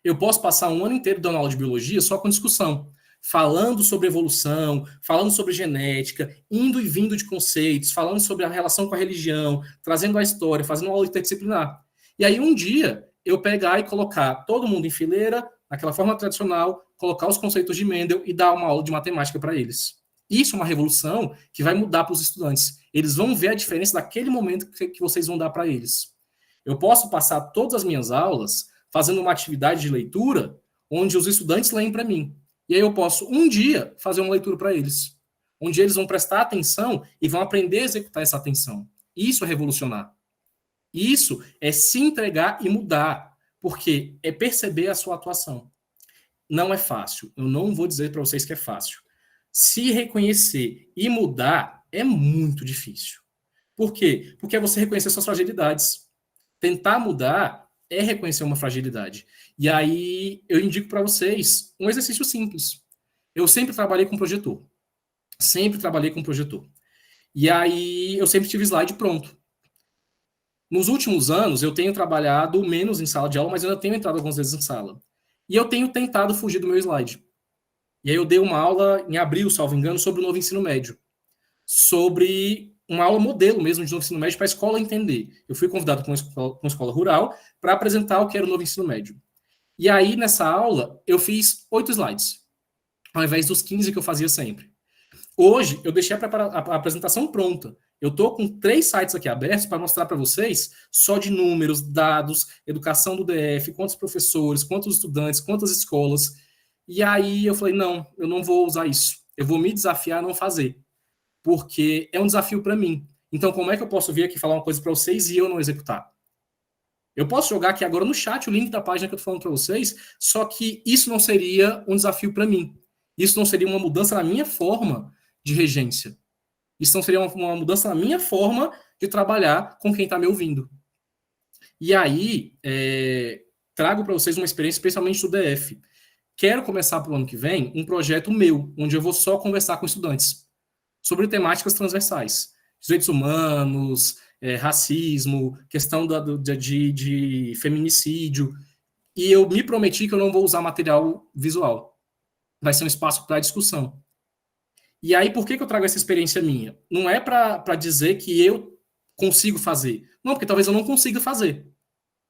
Eu posso passar um ano inteiro dando aula de biologia só com discussão, falando sobre evolução, falando sobre genética, indo e vindo de conceitos, falando sobre a relação com a religião, trazendo a história, fazendo uma aula interdisciplinar. E aí, um dia, eu pegar e colocar todo mundo em fileira, naquela forma tradicional, colocar os conceitos de Mendel e dar uma aula de matemática para eles. Isso é uma revolução que vai mudar para os estudantes. Eles vão ver a diferença daquele momento que vocês vão dar para eles. Eu posso passar todas as minhas aulas fazendo uma atividade de leitura onde os estudantes leem para mim. E aí eu posso, um dia, fazer uma leitura para eles. Onde eles vão prestar atenção e vão aprender a executar essa atenção. Isso é revolucionar. Isso é se entregar e mudar. Porque é perceber a sua atuação. Não é fácil. Eu não vou dizer para vocês que é fácil. Se reconhecer e mudar é muito difícil. Por quê? Porque é você reconhecer suas fragilidades. Tentar mudar é reconhecer uma fragilidade. E aí eu indico para vocês um exercício simples. Eu sempre trabalhei com projetor. Sempre trabalhei com projetor. E aí eu sempre tive slide pronto. Nos últimos anos, eu tenho trabalhado menos em sala de aula, mas eu ainda tenho entrado algumas vezes em sala. E eu tenho tentado fugir do meu slide. E aí eu dei uma aula em abril, salvo engano, sobre o novo ensino médio. Sobre uma aula modelo mesmo de novo ensino médio para a escola entender. Eu fui convidado para uma escola rural para apresentar o que era o novo ensino médio. E aí, nessa aula, eu fiz 8 slides, ao invés dos 15 que eu fazia sempre. Hoje, eu deixei a apresentação pronta. Eu estou com 3 sites aqui abertos para mostrar para vocês só de números, dados, educação do DF, quantos professores, quantos estudantes, quantas escolas. E aí eu falei, não, eu não vou usar isso. Eu vou me desafiar a não fazer. Porque é um desafio para mim. Então, como é que eu posso vir aqui falar uma coisa para vocês e eu não executar? Eu posso jogar aqui agora no chat o link da página que eu estou falando para vocês, só que isso não seria um desafio para mim. Isso não seria uma mudança na minha forma de regência. Isso não seria uma mudança na minha forma de trabalhar com quem está me ouvindo. E aí, trago para vocês uma experiência, especialmente do DF. Quero começar para o ano que vem um projeto meu, onde eu vou só conversar com estudantes sobre temáticas transversais. Direitos humanos, racismo, questão de feminicídio. E eu me prometi que eu não vou usar material visual. Vai ser um espaço para discussão. E aí, por que eu trago essa experiência minha? Não é para dizer que eu consigo fazer. Não, porque talvez eu não consiga fazer.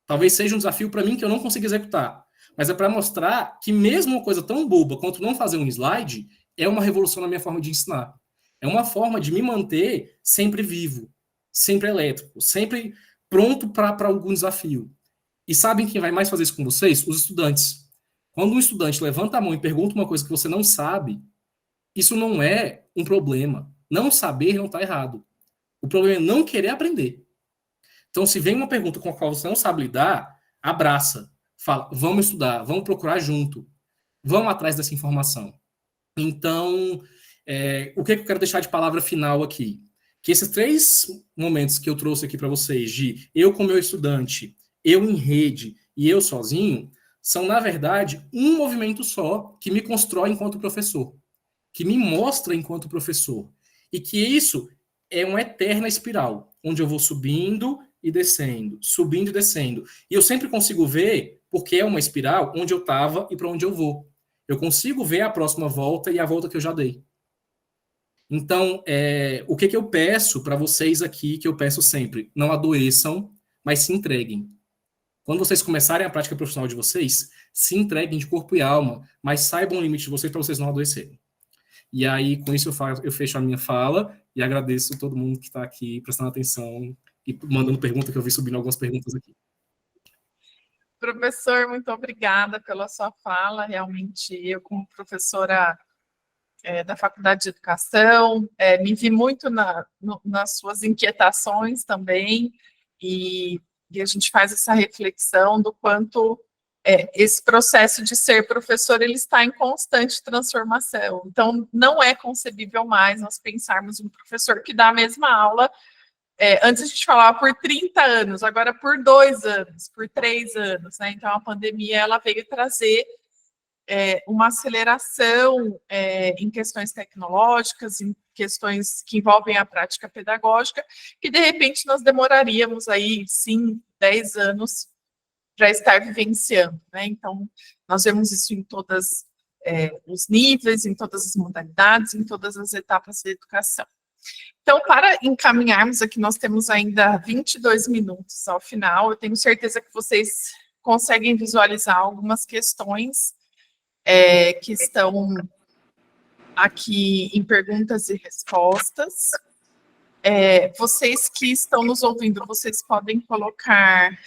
Talvez seja um desafio para mim que eu não consiga executar. Mas é para mostrar que mesmo uma coisa tão boba quanto não fazer um slide é uma revolução na minha forma de ensinar. É uma forma de me manter sempre vivo, sempre elétrico, sempre pronto para algum desafio. E sabem quem vai mais fazer isso com vocês? Os estudantes. Quando um estudante levanta a mão e pergunta uma coisa que você não sabe, isso não é um problema. Não saber não está errado. O problema é não querer aprender. Então, se vem uma pergunta com a qual você não sabe lidar, abraça. Fala, vamos estudar, vamos procurar junto. Vamos atrás dessa informação. Então, o que eu quero deixar de palavra final aqui? Que esses 3 momentos que eu trouxe aqui para vocês, de eu como meu estudante, eu em rede e eu sozinho, são, na verdade, um movimento só que me constrói enquanto professor, que me mostra enquanto professor. E que isso é uma eterna espiral, onde eu vou subindo e descendo, subindo e descendo. E eu sempre consigo ver, porque é uma espiral, onde eu estava e para onde eu vou. Eu consigo ver a próxima volta e a volta que eu já dei. Então, o que eu peço para vocês aqui, que eu peço sempre, não adoeçam, mas se entreguem. Quando vocês começarem a prática profissional de vocês, se entreguem de corpo e alma, mas saibam o limite de vocês para vocês não adoecerem. E aí, com isso, eu fecho a minha fala e agradeço todo mundo que está aqui prestando atenção e mandando pergunta, que eu vi subindo algumas perguntas aqui. Professor, muito obrigada pela sua fala. Realmente, eu, como professora da Faculdade de Educação, me vi muito nas suas inquietações também, e a gente faz essa reflexão do quanto esse processo de ser professor ele está em constante transformação. Então, não é concebível mais nós pensarmos um professor que dá a mesma aula. Antes a gente falava por 30 anos, agora por 2 anos, por 3 anos, né? Então, a pandemia ela veio trazer uma aceleração em questões tecnológicas, em questões que envolvem a prática pedagógica, que de repente nós demoraríamos aí 5, 10 anos para estar vivenciando, né? Então, nós vemos isso em todos os níveis, em todas as modalidades, em todas as etapas da educação. Então, para encaminharmos aqui, nós temos ainda 22 minutos ao final. Eu tenho certeza que vocês conseguem visualizar algumas questões que estão aqui em perguntas e respostas. Vocês que estão nos ouvindo, vocês podem colocar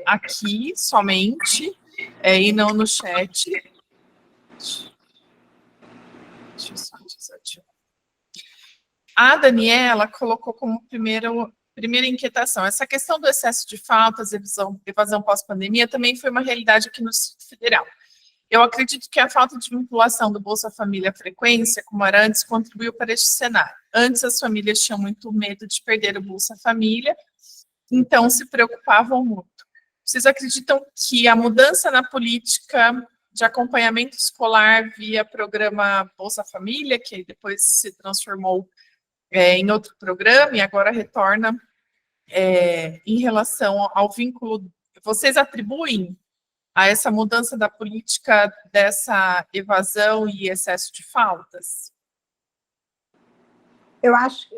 aqui somente e não no chat. Deixa eu só desativar. A Daniela colocou como primeira inquietação. Essa questão do excesso de faltas, evasão pós-pandemia, também foi uma realidade aqui no Distrito Federal. Eu acredito que a falta de vinculação do Bolsa Família à frequência, como era antes, contribuiu para este cenário. Antes, as famílias tinham muito medo de perder o Bolsa Família, então se preocupavam muito. Vocês acreditam que a mudança na política de acompanhamento escolar via programa Bolsa Família, que depois se transformou em outro programa e agora retorna em relação ao vínculo, vocês atribuem a essa mudança da política dessa evasão e excesso de faltas? Eu acho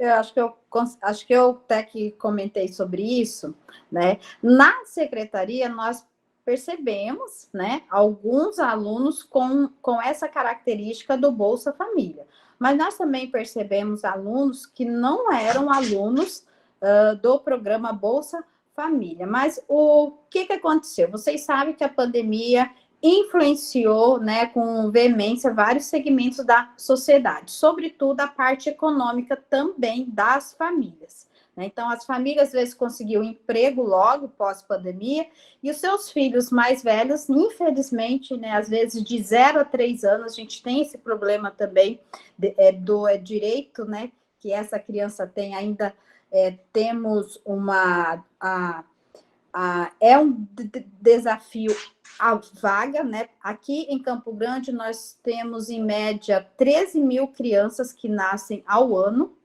que eu até que comentei sobre isso, né? Na secretaria, nós percebemos, né, alguns alunos com essa característica do Bolsa Família. Mas nós também percebemos alunos que não eram alunos do programa Bolsa Família. Mas o que aconteceu? Vocês sabem que a pandemia influenciou, né, com veemência vários segmentos da sociedade, sobretudo a parte econômica também das famílias. Né? Então, as famílias às vezes conseguiam emprego logo pós-pandemia e os seus filhos mais velhos, infelizmente, né, às vezes de 0 a 3 anos, a gente tem esse problema também do direito, né, que essa criança tem ainda, temos é um desafio a vaga, né? Aqui em Campo Grande, nós temos, em média, 13 mil crianças que nascem ao ano,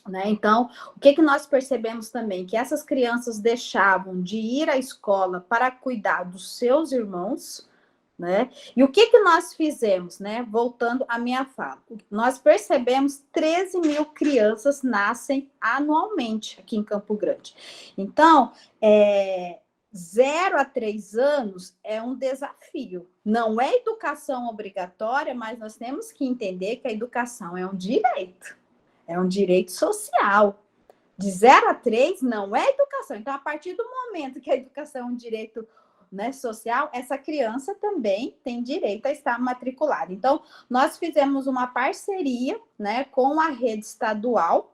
né? Então, o que nós percebemos também? Que essas crianças deixavam de ir à escola para cuidar dos seus irmãos, né? E o que nós fizemos, né? Voltando à minha fala, nós percebemos 13 mil crianças nascem anualmente aqui em Campo Grande. Então, 0 a 3 anos é um desafio. Não é educação obrigatória, mas nós temos que entender que a educação é um direito social. De 0 a 3 não é educação. Então, a partir do momento que a educação é um direito, né, social, essa criança também tem direito a estar matriculada. Então, nós fizemos uma parceria, né, com a rede estadual,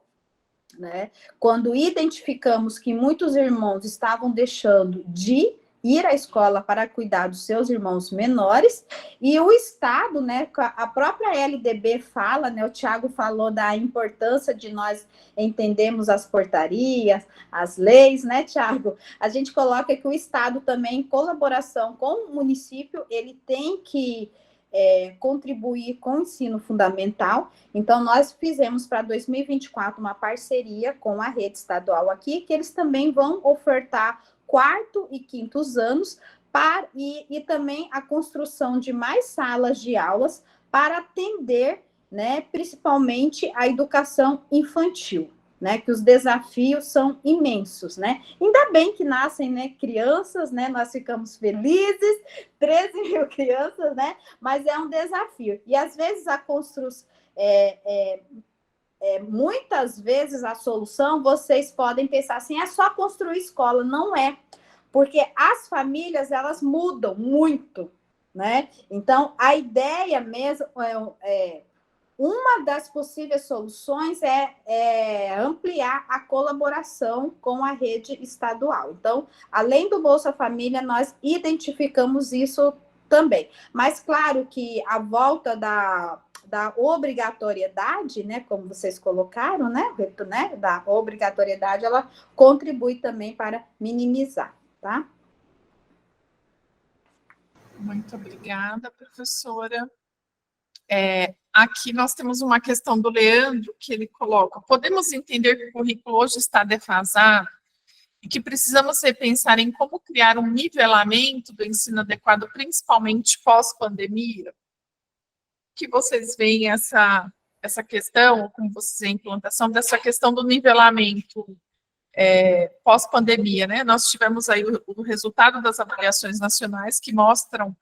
né, quando identificamos que muitos irmãos estavam deixando de ir à escola para cuidar dos seus irmãos menores, e o Estado, né, a própria LDB fala, né, o Tiago falou da importância de nós entendermos as portarias, as leis, né, Tiago? A gente coloca que o Estado também, em colaboração com o município, ele tem que contribuir com o ensino fundamental. Então, nós fizemos para 2024 uma parceria com a rede estadual aqui, que eles também vão ofertar 4º e 5º anos e também a construção de mais salas de aulas para atender, né, principalmente a educação infantil, né, que os desafios são imensos, né? Ainda bem que nascem, né, crianças, né? Nós ficamos felizes, 13 mil crianças, né? Mas é um desafio. E às vezes a construção muitas vezes a solução, vocês podem pensar assim, é só construir escola. Não é, porque as famílias, elas mudam muito, né? Então, a ideia mesmo uma das possíveis soluções é ampliar a colaboração com a rede estadual. Então, além do Bolsa Família, nós identificamos isso também. Mas, claro que a volta da obrigatoriedade, né, como vocês colocaram, né, da obrigatoriedade, ela contribui também para minimizar, tá? Muito obrigada, professora. Aqui nós temos uma questão do Leandro, que ele coloca: podemos entender que o currículo hoje está defasado e que precisamos repensar em como criar um nivelamento do ensino adequado, principalmente pós-pandemia? Que vocês veem essa questão, como vocês veem a implantação dessa questão do nivelamento pós-pandemia, né? Nós tivemos aí o resultado das avaliações nacionais que mostram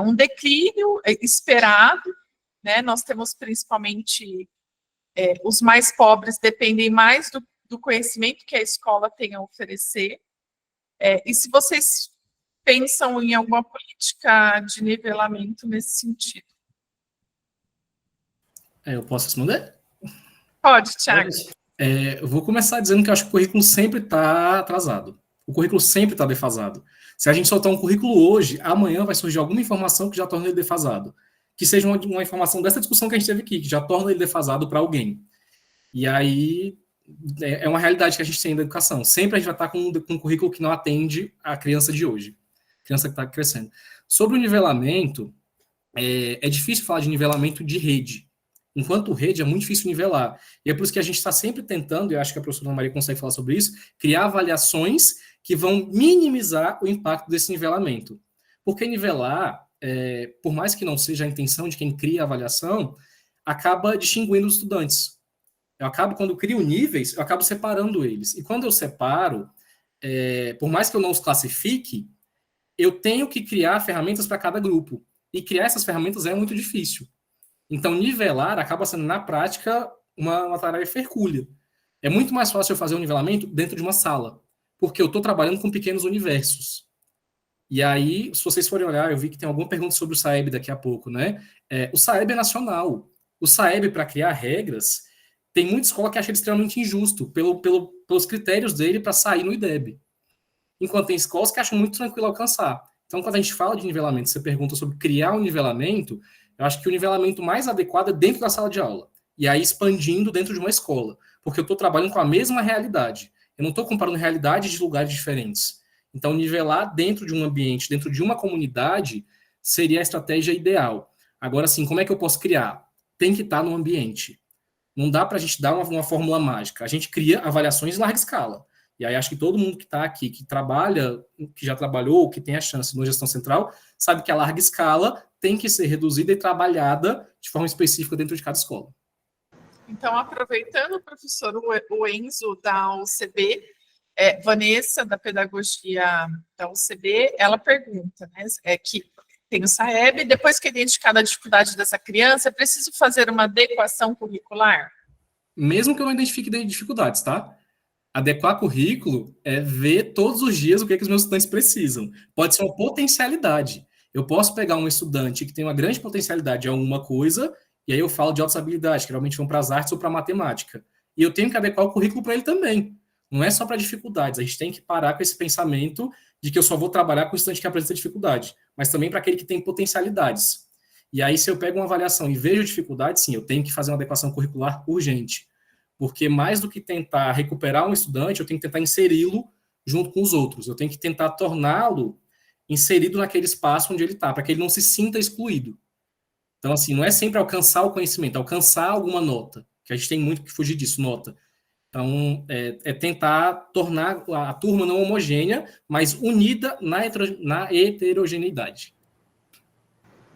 um declínio esperado, né? Nós temos principalmente os mais pobres dependem mais do conhecimento que a escola tem a oferecer. E se vocês pensam em alguma política de nivelamento nesse sentido? Eu posso responder? Pode, Thiago. Eu vou começar dizendo que eu acho que o currículo sempre está atrasado. O currículo sempre está defasado. Se a gente soltar um currículo hoje, amanhã vai surgir alguma informação que já torna ele defasado. Que seja uma informação dessa discussão que a gente teve aqui, que já torna ele defasado para alguém. E aí é uma realidade que a gente tem da educação. Sempre a gente vai estar com um currículo que não atende a criança de hoje, criança que está crescendo. Sobre o nivelamento, é difícil falar de nivelamento de rede. Enquanto rede, é muito difícil nivelar. E é por isso que a gente está sempre tentando, e eu acho que a professora Maria consegue falar sobre isso, criar avaliações que vão minimizar o impacto desse nivelamento. Porque nivelar, por mais que não seja a intenção de quem cria a avaliação, acaba distinguindo os estudantes. Quando eu crio níveis, eu acabo separando eles. E quando eu separo, por mais que eu não os classifique, eu tenho que criar ferramentas para cada grupo. E criar essas ferramentas é muito difícil. Então, nivelar acaba sendo, na prática, uma tarefa hercúlea. É muito mais fácil eu fazer um nivelamento dentro de uma sala, porque eu estou trabalhando com pequenos universos. E aí, se vocês forem olhar, eu vi que tem alguma pergunta sobre o SAEB daqui a pouco, né? O SAEB é nacional. O SAEB, para criar regras, tem muita escola que acha ele extremamente injusto pelos critérios dele para sair no IDEB. Enquanto tem escolas que acham muito tranquilo alcançar. Então, quando a gente fala de nivelamento, você pergunta sobre criar um nivelamento, eu acho que o nivelamento mais adequado é dentro da sala de aula. E aí expandindo dentro de uma escola. Porque eu estou trabalhando com a mesma realidade. Eu não estou comparando realidades de lugares diferentes. Então, nivelar dentro de um ambiente, dentro de uma comunidade, seria a estratégia ideal. Agora, assim, como é que eu posso criar? Tem que estar no ambiente. Não dá para a gente dar uma fórmula mágica. A gente cria avaliações em larga escala. E aí acho que todo mundo que está aqui, que trabalha, que já trabalhou, que tem a chance no Gestão Central, sabe que a larga escala tem que ser reduzida e trabalhada de forma específica dentro de cada escola. Então, aproveitando, professor, o Enzo da UCB, Vanessa, da Pedagogia da UCB, ela pergunta, né, que tem o SAEB, depois que é identificada a dificuldade dessa criança, é preciso fazer uma adequação curricular? Mesmo que eu não identifique dificuldades, tá? Adequar currículo é ver todos os dias o que os meus estudantes precisam. Pode ser uma potencialidade. Eu posso pegar um estudante que tem uma grande potencialidade em alguma coisa, e aí eu falo de outras habilidades, que geralmente vão para as artes ou para a matemática. E eu tenho que adequar o currículo para ele também. Não é só para dificuldades. A gente tem que parar com esse pensamento de que eu só vou trabalhar com o estudante que apresenta dificuldade, mas também para aquele que tem potencialidades. E aí, se eu pego uma avaliação e vejo dificuldade, sim, eu tenho que fazer uma adequação curricular urgente. Porque mais do que tentar recuperar um estudante, eu tenho que tentar inseri-lo junto com os outros. Eu tenho que tentar torná-lo inserido naquele espaço onde ele está, para que ele não se sinta excluído. Então, assim, não é sempre alcançar o conhecimento, é alcançar alguma nota, que a gente tem muito que fugir disso, nota. Então, é tentar tornar a turma não homogênea, mas unida na heterogeneidade.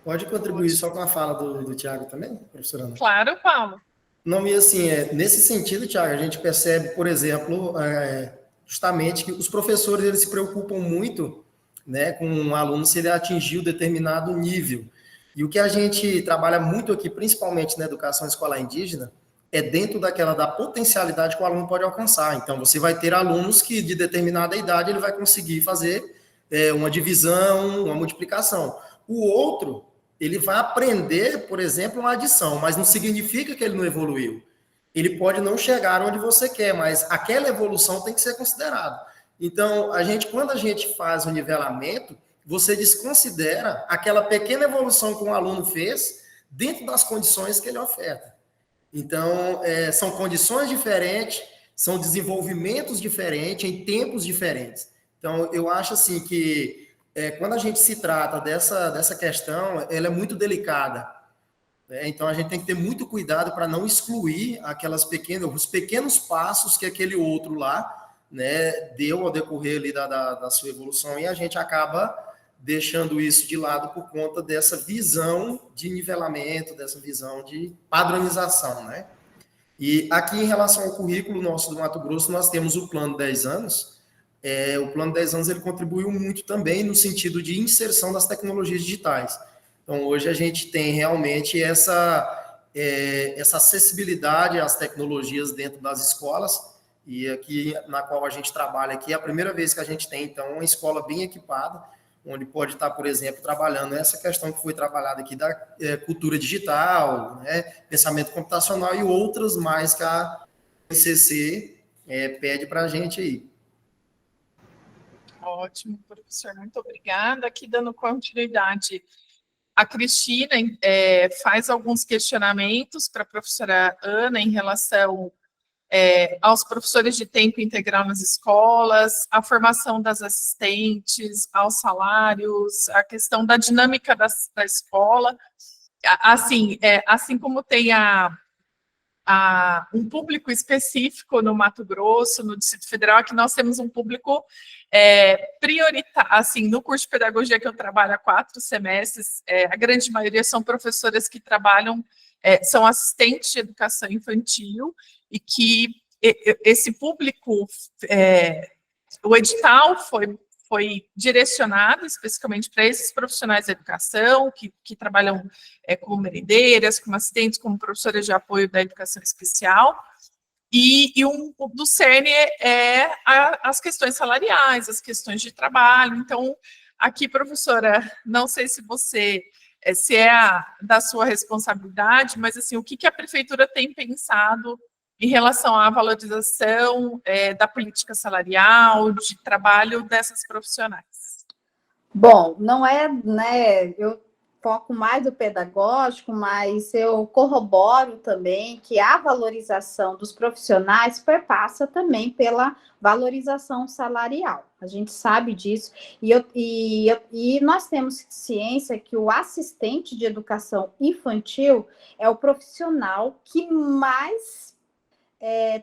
Pode contribuir só com a fala do Tiago também, professora Ana? Claro, Paulo. Não, e assim, nesse sentido, Tiago, a gente percebe, por exemplo, justamente que os professores eles se preocupam muito, né, com um aluno se ele atingiu determinado nível. E o que a gente trabalha muito aqui, principalmente na educação escolar indígena, é dentro da potencialidade que o aluno pode alcançar. Então, você vai ter alunos que, de determinada idade, ele vai conseguir fazer uma divisão, uma multiplicação. O outro, ele vai aprender, por exemplo, uma adição, mas não significa que ele não evoluiu. Ele pode não chegar onde você quer, mas aquela evolução tem que ser considerada. Então, quando a gente faz o nivelamento, você desconsidera aquela pequena evolução que um aluno fez dentro das condições que ele oferta. Então, são condições diferentes, são desenvolvimentos diferentes, em tempos diferentes. Então, eu acho assim que quando a gente se trata dessa questão, ela é muito delicada. Então, a gente tem que ter muito cuidado para não excluir os pequenos passos que aquele outro lá, né, deu ao decorrer ali da sua evolução, e a gente acaba deixando isso de lado por conta dessa visão de nivelamento, dessa visão de padronização, né? E aqui, em relação ao currículo nosso do Mato Grosso, nós temos o Plano 10 anos. O Plano 10 anos ele contribuiu muito também no sentido de inserção das tecnologias digitais. Então, hoje a gente tem realmente essa acessibilidade às tecnologias dentro das escolas, e aqui, na qual a gente trabalha aqui, é a primeira vez que a gente tem, então, uma escola bem equipada, onde pode estar, por exemplo, trabalhando essa questão que foi trabalhada aqui da cultura digital, né, pensamento computacional e outras mais que a ICC pede para a gente aí. Ótimo, professor, muito obrigada. Aqui dando continuidade, a Cristina faz alguns questionamentos para a professora Ana em relação aos professores de tempo integral nas escolas, a formação das assistentes, aos salários, a questão da dinâmica da escola. Assim como tem um público específico no Mato Grosso, no Distrito Federal, aqui nós temos um público prioritário. Assim, no curso de pedagogia que eu trabalho há 4 semestres, a grande maioria são professoras que trabalham, são assistentes de educação infantil, e que esse público, o edital foi direcionado especificamente para esses profissionais da educação, que trabalham como merendeiras, como assistentes, como professoras de apoio da educação especial, e um do CERN as questões salariais, as questões de trabalho. Então, aqui, professora, não sei se se é da sua responsabilidade, mas assim, o que a prefeitura tem pensado em relação à valorização da política salarial, de trabalho dessas profissionais? Bom, não é, né, eu foco mais no pedagógico, mas eu corroboro também que a valorização dos profissionais perpassa também pela valorização salarial. A gente sabe disso, e nós temos ciência que o assistente de educação infantil é o profissional que mais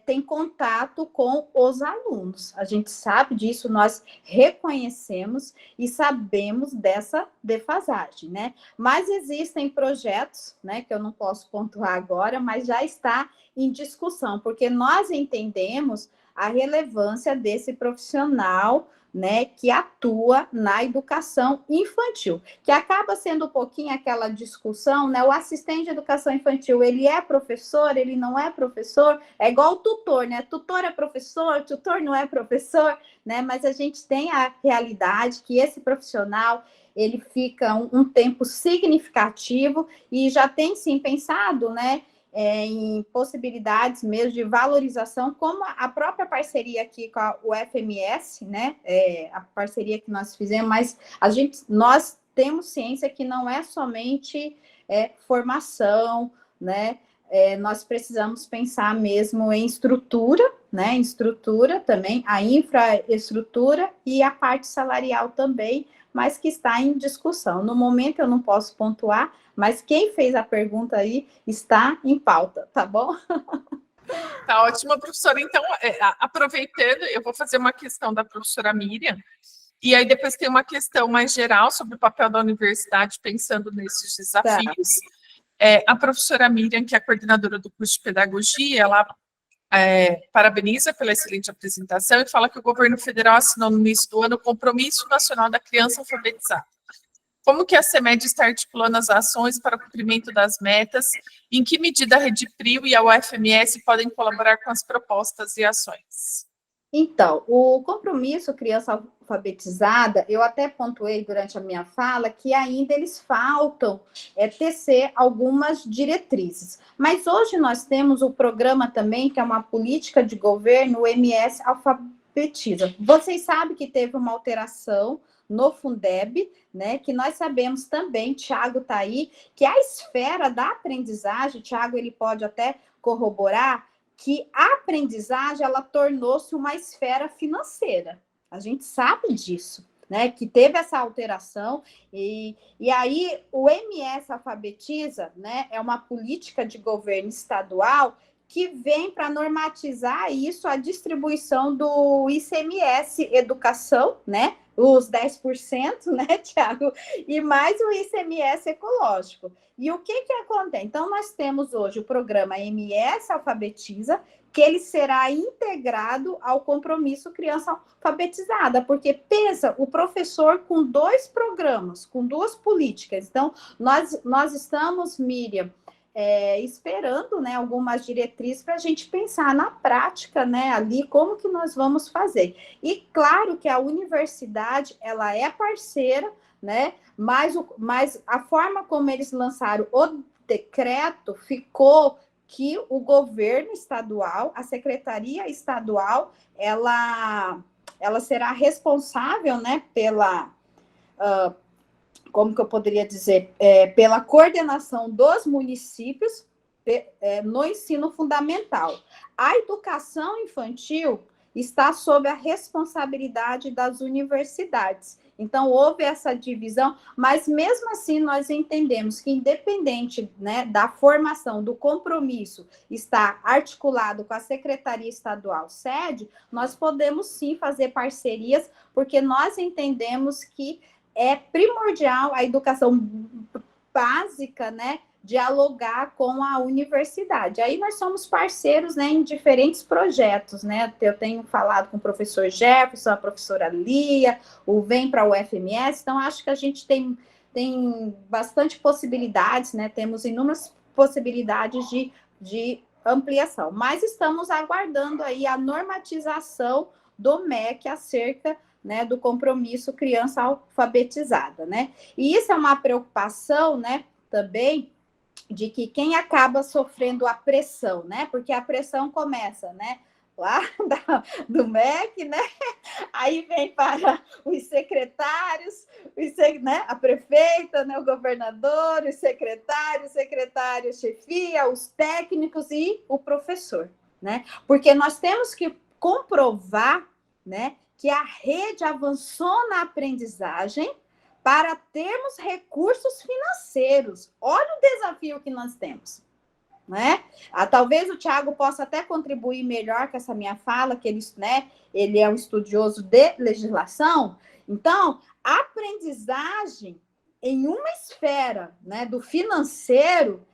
tem contato com os alunos. A gente sabe disso, nós reconhecemos e sabemos dessa defasagem, né? Mas existem projetos, né, que eu não posso pontuar agora, mas já está em discussão, porque nós entendemos a relevância desse profissional, né, que atua na educação infantil, que acaba sendo um pouquinho aquela discussão, né, o assistente de educação infantil, ele é professor, ele não é professor, é igual o tutor, né, tutor é professor, tutor não é professor, né, mas a gente tem a realidade que esse profissional, ele fica um tempo significativo e já tem, sim, pensado, né, em possibilidades mesmo de valorização, como a própria parceria aqui com o FMS, né? A parceria que nós fizemos, mas nós temos ciência que não é somente formação, né? Nós precisamos pensar mesmo em estrutura, né? Em estrutura também, a infraestrutura e a parte salarial também, mas que está em discussão. No momento eu não posso pontuar, mas quem fez a pergunta aí está em pauta, tá bom? Tá ótimo, professora. Então, aproveitando, eu vou fazer uma questão da professora Miriam, e aí depois tem uma questão mais geral sobre o papel da universidade, pensando nesses desafios. Tá. A professora Miriam, que é a coordenadora do curso de pedagogia, ela parabeniza pela excelente apresentação e fala que o governo federal assinou no início do ano o Compromisso Nacional da Criança Alfabetizada. Como que a CEMED está articulando as ações para o cumprimento das metas? Em que medida a Rede Prio e a UFMS podem colaborar com as propostas e ações? Então, o compromisso Criança Alfabetizada, eu até pontuei durante a minha fala que ainda eles faltam tecer algumas diretrizes. Mas hoje nós temos o programa também, que é uma política de governo, o MS Alfabetiza. Vocês sabem que teve uma alteração no Fundeb, né, que nós sabemos também, Tiago está aí, que a esfera da aprendizagem, Tiago, ele pode até corroborar, que a aprendizagem, ela tornou-se uma esfera financeira. A gente sabe disso, né, que teve essa alteração, e aí o MS Alfabetiza, né, é uma política de governo estadual que vem para normatizar isso, a distribuição do ICMS Educação, né, os 10%, né, Tiago? E mais o ICMS ecológico. E o que acontece? Então, nós temos hoje o programa MS Alfabetiza, que ele será integrado ao compromisso Criança Alfabetizada, porque pensa o professor com 2 programas, com 2 políticas. Então, nós estamos, Miriam, esperando, né, algumas diretrizes para a gente pensar na prática, né, ali como que nós vamos fazer. E claro que a universidade, ela é parceira, né, mas a forma como eles lançaram o decreto ficou que o governo estadual, a secretaria estadual, ela ela será responsável, né, pela, como que eu poderia dizer, pela coordenação dos municípios no ensino fundamental. A educação infantil está sob a responsabilidade das universidades. Então, houve essa divisão, mas mesmo assim nós entendemos que, independente, né, da formação, do compromisso, está articulado com a Secretaria Estadual Sede, nós podemos sim fazer parcerias, porque nós entendemos que é primordial a educação básica, né, dialogar com a universidade. Aí nós somos parceiros, né, em diferentes projetos, né? Eu tenho falado com o professor Jefferson, a professora Lia, o Vem para o UFMS, então acho que a gente tem bastante possibilidades, né? Temos inúmeras possibilidades de ampliação, mas estamos aguardando aí a normatização do MEC acerca, né, do compromisso criança alfabetizada, né? E isso é uma preocupação, né, também, de que quem acaba sofrendo a pressão, né? Porque a pressão começa, né, lá do MEC, né? Aí vem para os secretários, né? A prefeita, né? O governador, os secretários, chefia, os técnicos e o professor, né? Porque nós temos que comprovar, né, que a rede avançou na aprendizagem para termos recursos financeiros. Olha o desafio que nós temos, né? Talvez o Thiago possa até contribuir melhor com essa minha fala, que ele, né, ele é um estudioso de legislação. Então, a aprendizagem em uma esfera, né, do financeiro,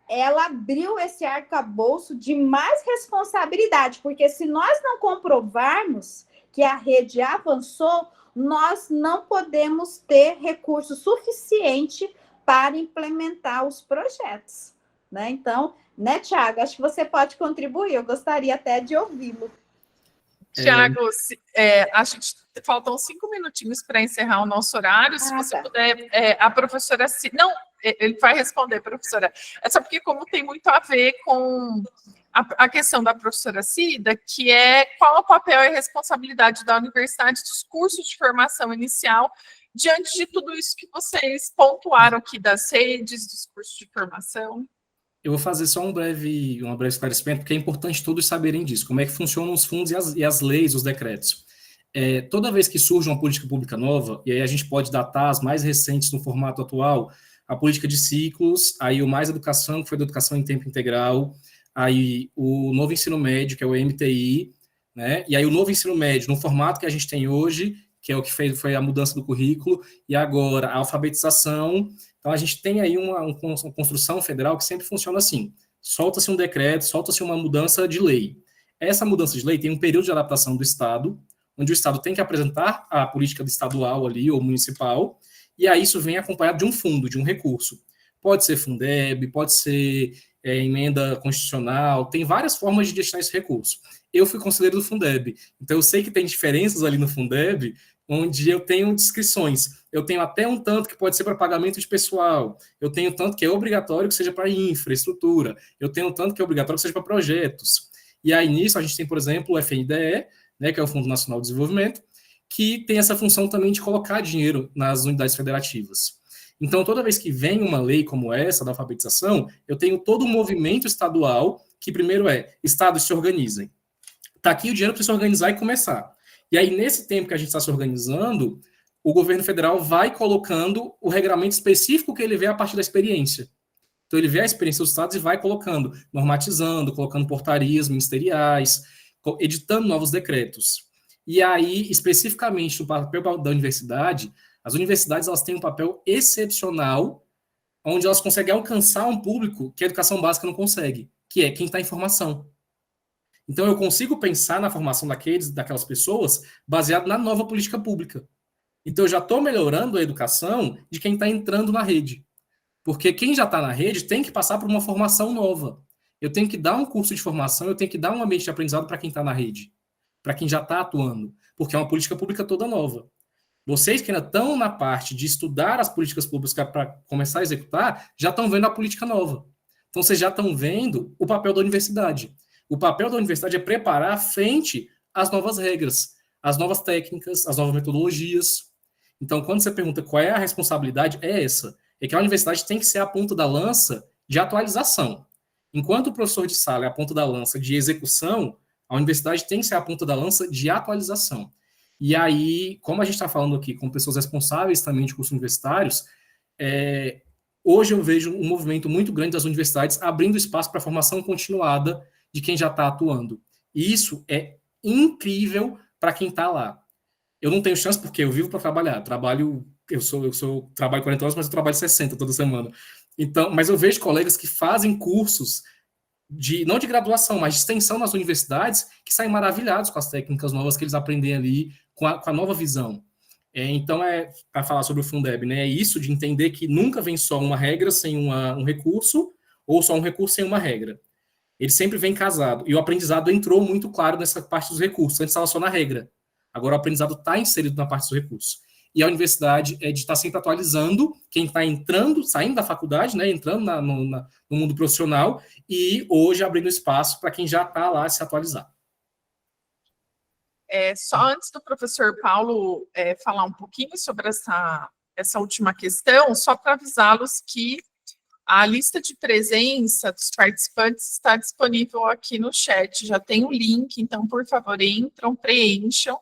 ela abriu esse arcabouço de mais responsabilidade, porque se nós não comprovarmos que a rede avançou, nós não podemos ter recurso suficiente para implementar os projetos, né? Então, né, Thiago, acho que você pode contribuir, eu gostaria até de ouvi-lo. Thiago, acho que faltam 5 minutinhos para encerrar o nosso horário, se você puder, a professora... Não, ele vai responder, professora, é só porque como tem muito a ver com a questão da professora Cida, que é qual o papel e responsabilidade da universidade dos cursos de formação inicial diante de tudo isso que vocês pontuaram aqui das redes, dos cursos de formação. Eu vou fazer só um breve esclarecimento, porque é importante todos saberem disso, como é que funcionam os fundos e as leis, os decretos. Toda vez que surge uma política pública nova, e aí a gente pode datar as mais recentes no formato atual, a política de ciclos, aí o Mais Educação, que foi da educação em tempo integral, aí o novo ensino médio, que é o MTI, né? E aí o novo ensino médio, no formato que a gente tem hoje, que é o que foi a mudança do currículo, e agora a alfabetização. Então, a gente tem aí uma construção federal que sempre funciona assim. Solta-se um decreto, solta-se uma mudança de lei. Essa mudança de lei tem um período de adaptação do Estado, onde o Estado tem que apresentar a política estadual ali, ou municipal, e aí isso vem acompanhado de um fundo, de um recurso. Pode ser Fundeb, pode ser emenda constitucional, tem várias formas de destinar esse recurso. Eu fui conselheiro do Fundeb, então eu sei que tem diferenças ali no Fundeb, onde eu tenho descrições. Eu tenho até um tanto que pode ser para pagamento de pessoal, eu tenho tanto que é obrigatório que seja para infraestrutura, eu tenho tanto que é obrigatório que seja para projetos. E aí nisso a gente tem, por exemplo, o FNDE, né, que é o Fundo Nacional de Desenvolvimento, que tem essa função também de colocar dinheiro nas unidades federativas. Então, toda vez que vem uma lei como essa, da alfabetização, eu tenho todo um movimento estadual, que primeiro estados se organizem. Está aqui o dinheiro para se organizar e começar. E aí, nesse tempo que a gente está se organizando, o governo federal vai colocando o regramento específico que ele vê a partir da experiência. Então, ele vê a experiência dos estados e vai colocando, normatizando, colocando portarias ministeriais, editando novos decretos. E aí, especificamente, no papel da universidade, as universidades elas têm um papel excepcional, onde elas conseguem alcançar um público que a educação básica não consegue, que é quem está em formação. Então, eu consigo pensar na formação daquelas pessoas baseado na nova política pública. Então, eu já estou melhorando a educação de quem está entrando na rede. Porque quem já está na rede tem que passar por uma formação nova. Eu tenho que dar um curso de formação, eu tenho que dar um ambiente de aprendizado para quem está na rede, para quem já está atuando, porque é uma política pública toda nova. Vocês que ainda estão na parte de estudar as políticas públicas para começar a executar, já estão vendo a política nova. Então, vocês já estão vendo o papel da universidade. O papel da universidade é preparar a frente às novas regras, as novas técnicas, as novas metodologias. Então, quando você pergunta qual é a responsabilidade, é essa. É que a universidade tem que ser a ponta da lança de atualização. Enquanto o professor de sala é a ponta da lança de execução, a universidade tem que ser a ponta da lança de atualização. E aí, como a gente está falando aqui com pessoas responsáveis também de cursos universitários, hoje eu vejo um movimento muito grande das universidades abrindo espaço para a formação continuada de quem já está atuando. E isso é incrível para quem está lá. Eu não tenho chance porque eu vivo para trabalhar. Trabalho 40 horas, mas eu trabalho 60 toda semana. Então, mas eu vejo colegas que fazem cursos não de graduação, mas de extensão nas universidades, que saem maravilhados com as técnicas novas que eles aprendem ali, com a nova visão. Então, para falar sobre o Fundeb, né, é isso de entender que nunca vem só uma regra sem um recurso, ou só um recurso sem uma regra. Ele sempre vem casado. E o aprendizado entrou muito claro nessa parte dos recursos. Antes estava só na regra. Agora o aprendizado está inserido na parte dos recursos. E a universidade é de estar sempre atualizando quem está entrando, saindo da faculdade, né, entrando no mundo profissional, e hoje abrindo espaço para quem já está lá se atualizar. Só antes do professor Paulo falar um pouquinho sobre essa última questão, só para avisá-los que a lista de presença dos participantes está disponível aqui no chat, já tem o link, então, por favor, entram, preencham,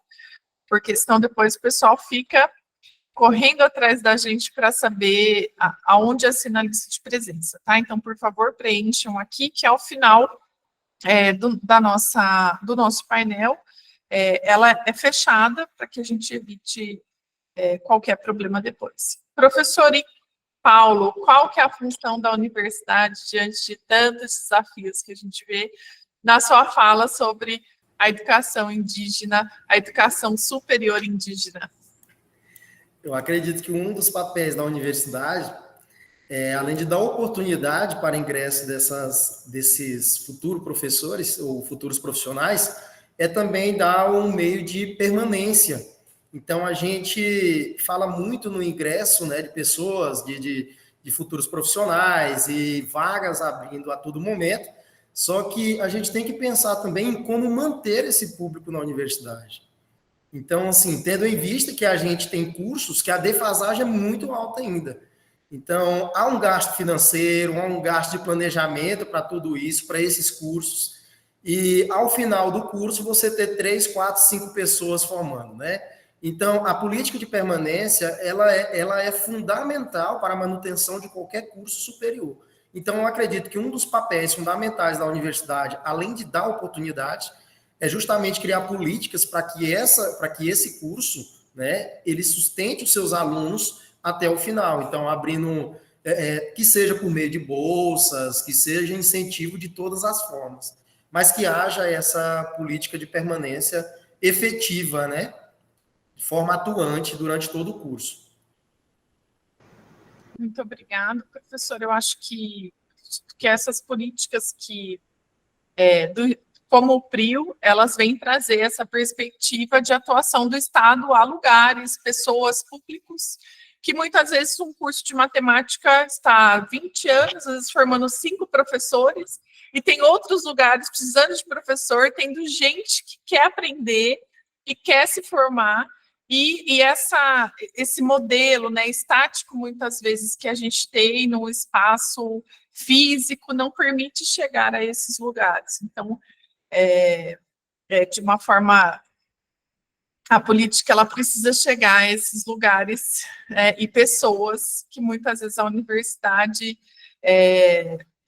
porque senão depois o pessoal fica correndo atrás da gente para saber aonde assina a lista de presença, tá? Então, por favor, preencham aqui, que ao final do nosso painel, ela é fechada para que a gente evite qualquer problema depois. Professor Paulo, qual que é a função da universidade diante de tantos desafios que a gente vê na sua fala sobre a educação indígena, a educação superior indígena? Eu acredito que um dos papéis da universidade, além de dar oportunidade para ingresso desses futuros professores ou futuros profissionais, é também dar um meio de permanência. Então, a gente fala muito no ingresso, né, de pessoas, de futuros profissionais e vagas abrindo a todo momento, só que a gente tem que pensar também em como manter esse público na universidade. Então, assim, tendo em vista que a gente tem cursos que a defasagem é muito alta ainda. Então, há um gasto financeiro, há um gasto de planejamento para tudo isso, para esses cursos, e ao final do curso você ter 3, 4, 5 pessoas formando, né? Então, a política de permanência, ela é fundamental para a manutenção de qualquer curso superior. Então, eu acredito que um dos papéis fundamentais da universidade, além de dar oportunidade, é justamente criar políticas para que esse curso, né, ele sustente os seus alunos até o final. Então, abrindo, que seja por meio de bolsas, que seja incentivo de todas as formas, mas que haja essa política de permanência efetiva, né, de forma atuante durante todo o curso. Muito obrigada, professor. Eu acho que essas políticas como o PRIO, elas vêm trazer essa perspectiva de atuação do Estado a lugares, pessoas, públicos, que muitas vezes um curso de matemática está há 20 anos, às vezes formando 5 professores, e tem outros lugares precisando de professor, tendo gente que quer aprender, que quer se formar, e esse modelo, né, estático, muitas vezes, que a gente tem no espaço físico, não permite chegar a esses lugares. Então, de uma forma, a política ela precisa chegar a esses lugares e pessoas que muitas vezes a universidade,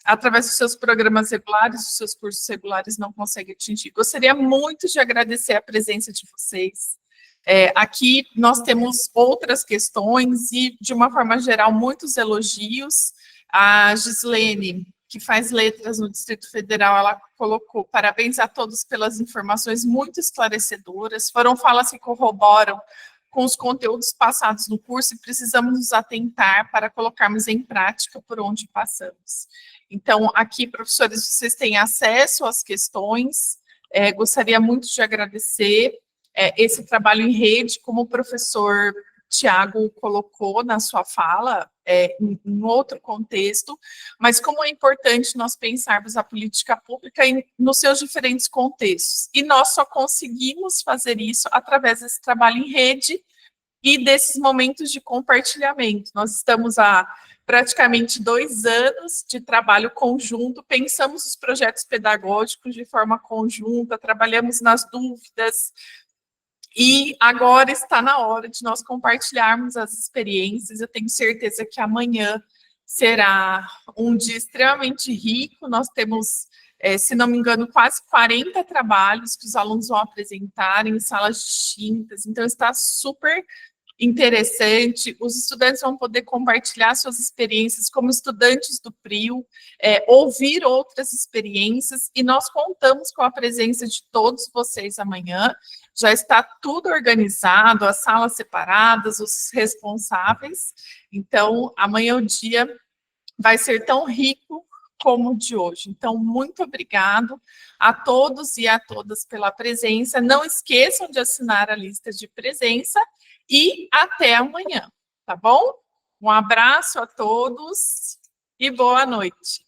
através dos seus programas regulares, dos seus cursos regulares, não consegue atingir. Gostaria muito de agradecer a presença de vocês. Aqui nós temos outras questões e, de uma forma geral, muitos elogios. A Gislene, que faz letras no Distrito Federal, ela colocou: parabéns a todos pelas informações muito esclarecedoras, foram falas que corroboram com os conteúdos passados no curso e precisamos nos atentar para colocarmos em prática por onde passamos. Então, aqui, professores, vocês têm acesso às questões, gostaria muito de agradecer esse trabalho em rede, como o professor Tiago colocou na sua fala, em outro contexto, mas como é importante nós pensarmos a política pública nos seus diferentes contextos. E nós só conseguimos fazer isso através desse trabalho em rede e desses momentos de compartilhamento. Nós estamos há praticamente 2 anos de trabalho conjunto, pensamos os projetos pedagógicos de forma conjunta, trabalhamos nas dúvidas, e agora está na hora de nós compartilharmos as experiências. Eu tenho certeza que amanhã será um dia extremamente rico. Nós temos, se não me engano, quase 40 trabalhos que os alunos vão apresentar em salas distintas. Então, está super interessante. Os estudantes vão poder compartilhar suas experiências como estudantes do PRIO, ouvir outras experiências, e nós contamos com a presença de todos vocês amanhã. Já está tudo organizado, as salas separadas, os responsáveis. Então, amanhã o dia vai ser tão rico como o de hoje. Então, muito obrigado a todos e a todas pela presença. Não esqueçam de assinar a lista de presença e até amanhã, tá bom? Um abraço a todos e boa noite.